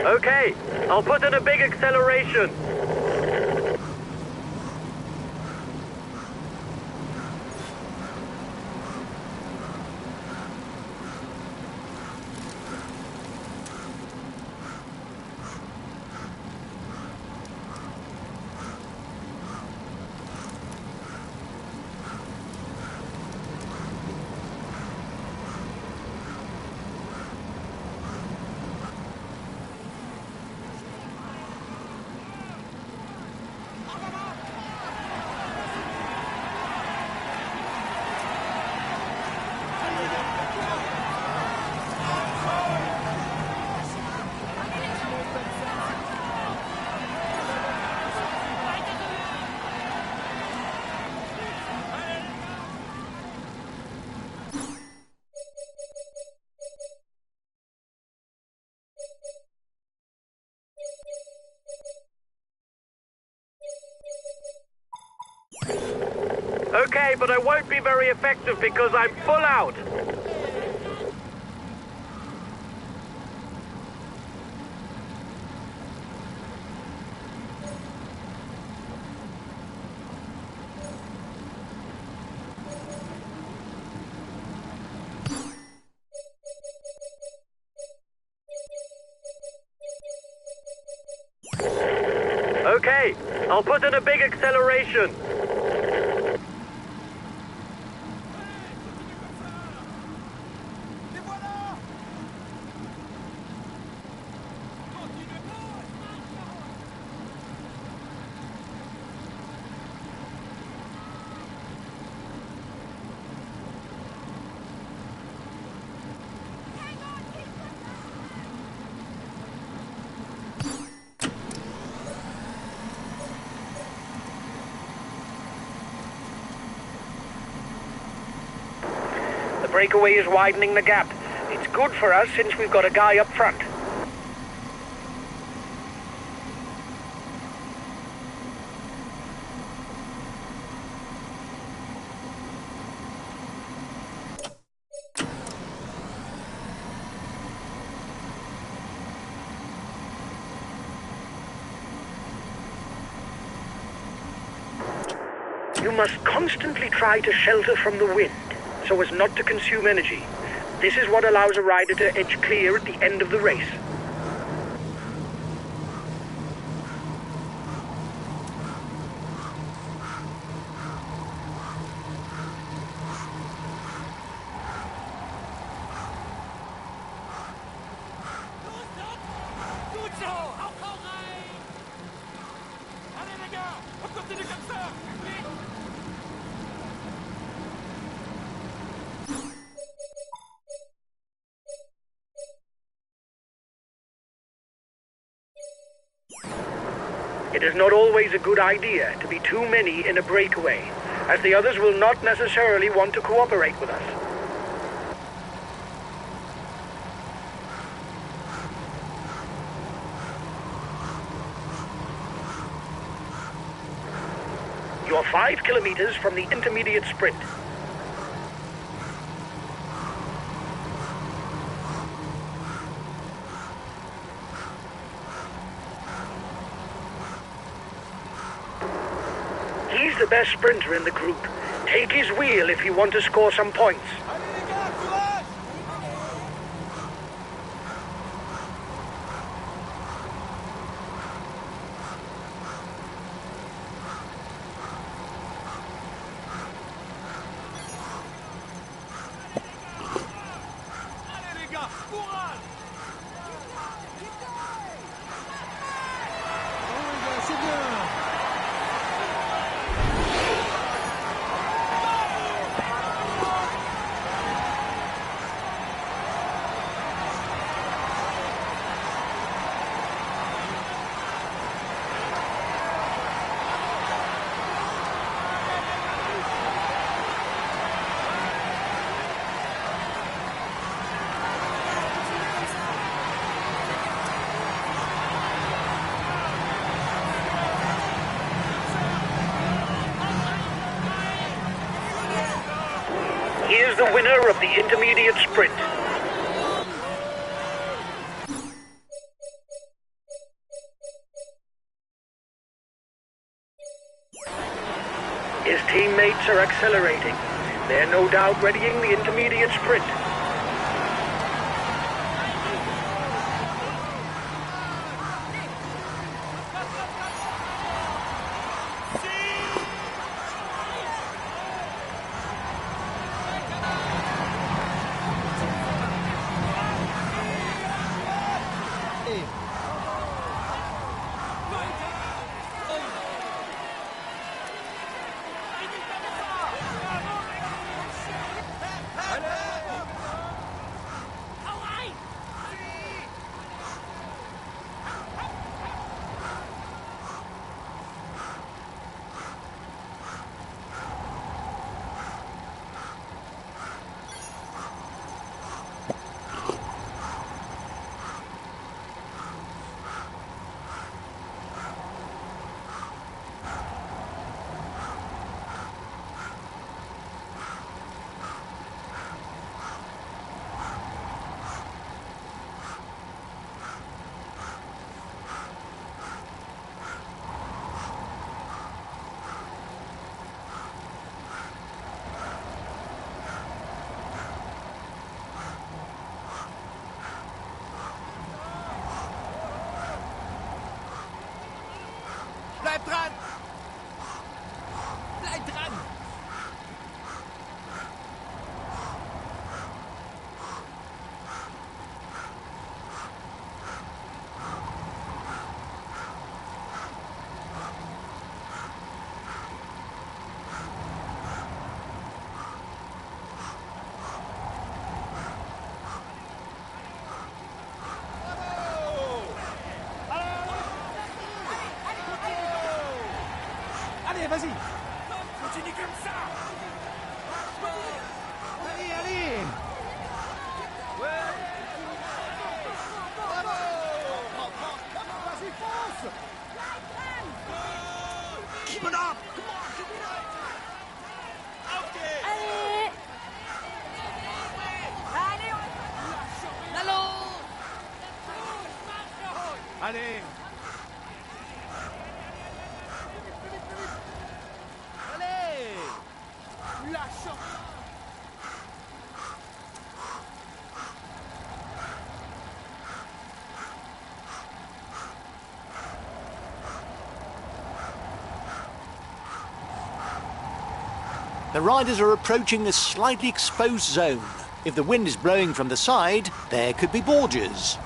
Okay, I'll put in a big acceleration. Okay, but I won't be very effective because I'm full out. Okay, I'll put in a big acceleration. The breakaway is widening the gap. It's good for us since we've got a guy up front. You must constantly try to shelter from the wind, so as not to consume energy. This is what allows a rider to edge clear at the end of the race. Gut so! Hau rein! Allez les gars! On continue comme ça! Vite! It is not always a good idea to be too many in a breakaway, as the others will not necessarily want to cooperate with us. You're 5 kilometers from the intermediate sprint. He's the best sprinter in the group. Take his wheel if you want to score some points. Allez les gars, courage! Allez les gars, courage! Oh les gars, c'est bien! Here's the winner of the intermediate sprint. His teammates are accelerating. They're no doubt readying the intermediate sprint. Bleib dran! Bleib dran! Allez, vas-y! Continue comme ça! Allez, allez! Ouais! Bravo! Vas-y, fonce! Keep it up! Come on, keep it up! Okay! Allez! Allez, Allô! Allez! Allez! Lâche! The riders are approaching a slightly exposed zone. If the wind is blowing from the side, there could be gorges.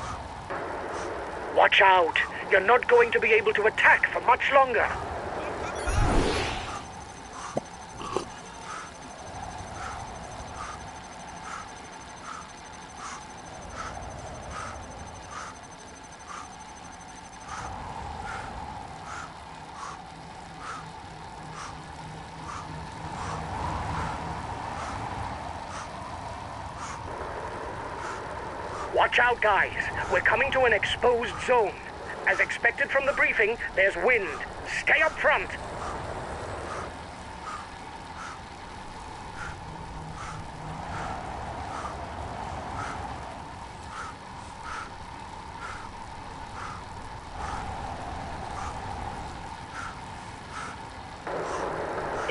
Watch out. You're not going to be able to attack for much longer. Watch out, guys. We're coming to an exposed zone. As expected from the briefing, there's wind. Stay up front.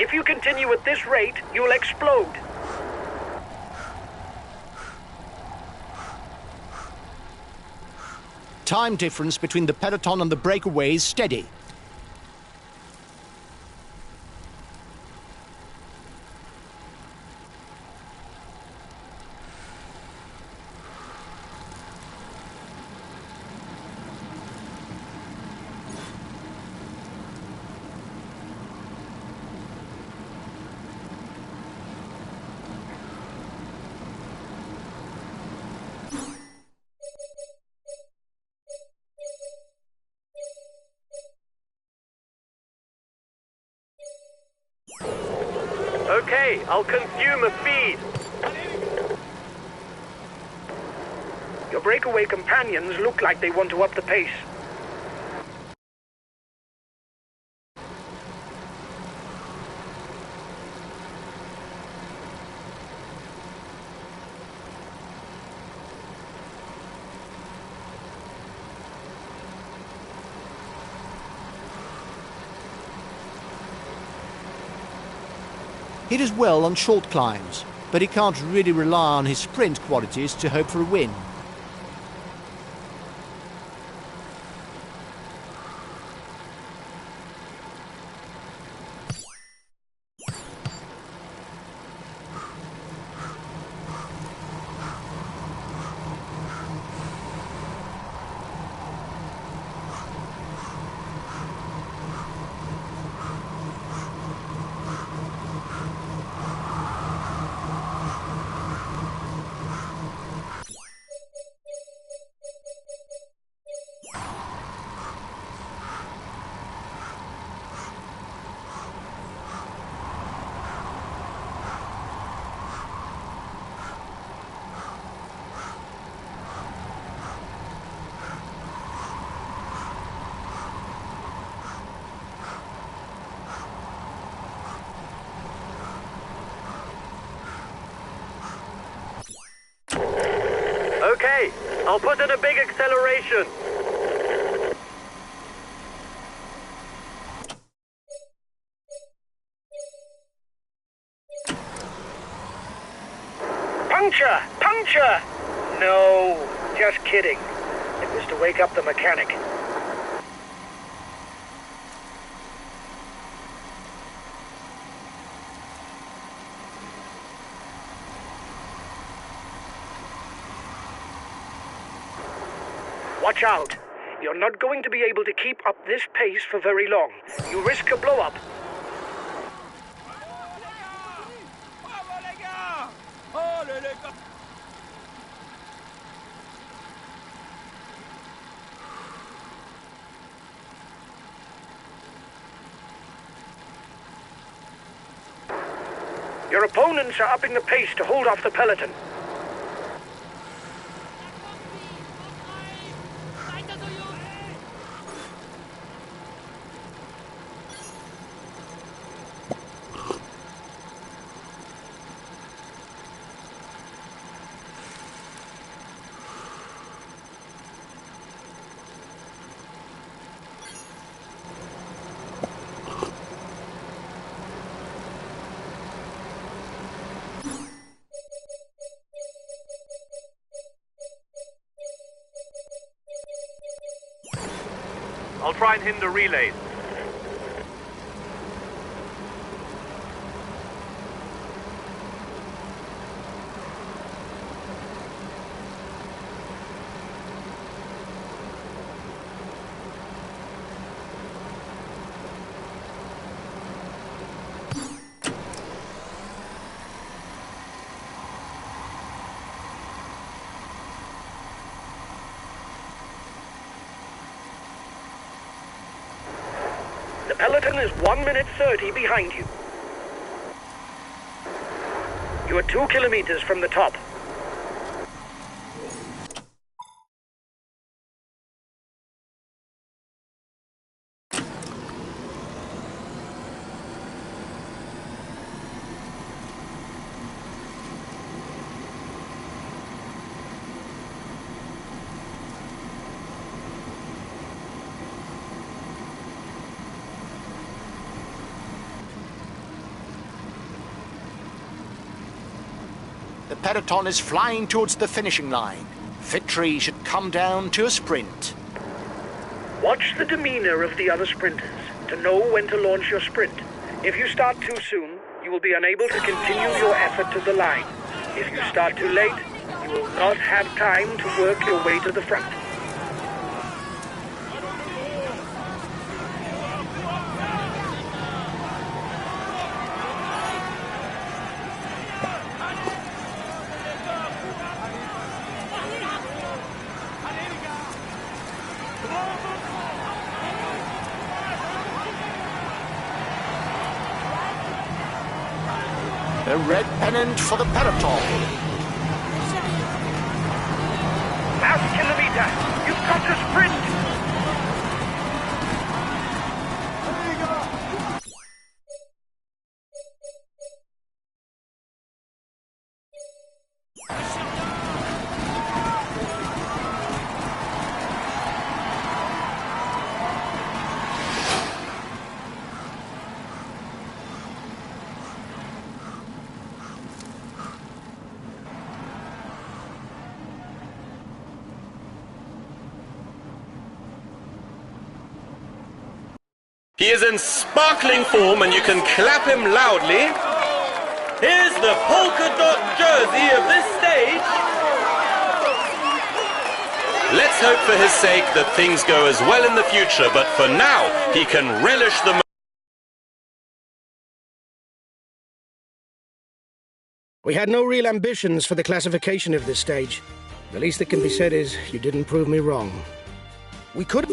If you continue at this rate, you'll explode. Time difference between the peloton and the breakaway is steady. Okay, I'll consume a feed. Your breakaway companions look like they want to up the pace. He does well on short climbs, but he can't really rely on his sprint qualities to hope for a win. Okay, I'll put in a big acceleration. Puncture! Puncture! No, just kidding. It was to wake up the mechanic. Watch out. You're not going to be able to keep up this pace for very long. You risk a blow-up. Bravo les gars! Oh les gars! Your opponents are upping the pace to hold off the peloton. Weiter so, Jungs! I'll try and hinder relays. The peloton is 1 minute 30 behind you. You are 2 kilometers from the top. The peloton is flying towards the finishing line. Victory should come down to a sprint. Watch the demeanor of the other sprinters to know when to launch your sprint. If you start too soon, you will be unable to continue your effort to the line. If you start too late, you will not have time to work your way to the front. The red pennant for the peloton. Last kilometer, you've got to sprint! He is in sparkling form and you can clap him loudly. Here's the polka dot jersey of this stage. Let's hope for his sake that things go as well in the future, but for now, he can relish the moment. We had no real ambitions for the classification of this stage. The least that can be said is you didn't prove me wrong. We could...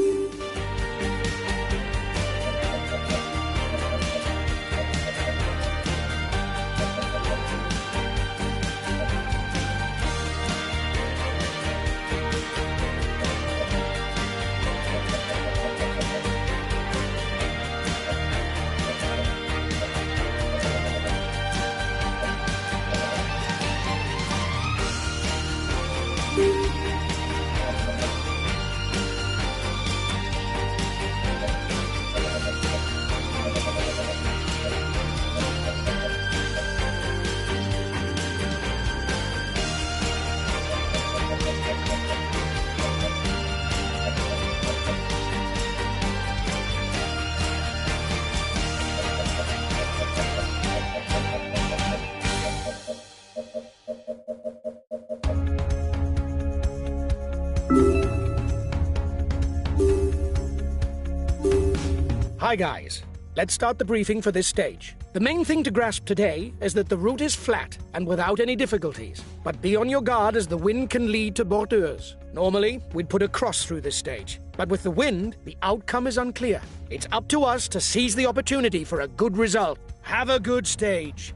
Hi guys, let's start the briefing for this stage. The main thing to grasp today is that the route is flat and without any difficulties, but be on your guard as the wind can lead to bordures. Normally, we'd put a cross through this stage, but with the wind, the outcome is unclear. It's up to us to seize the opportunity for a good result. Have a good stage.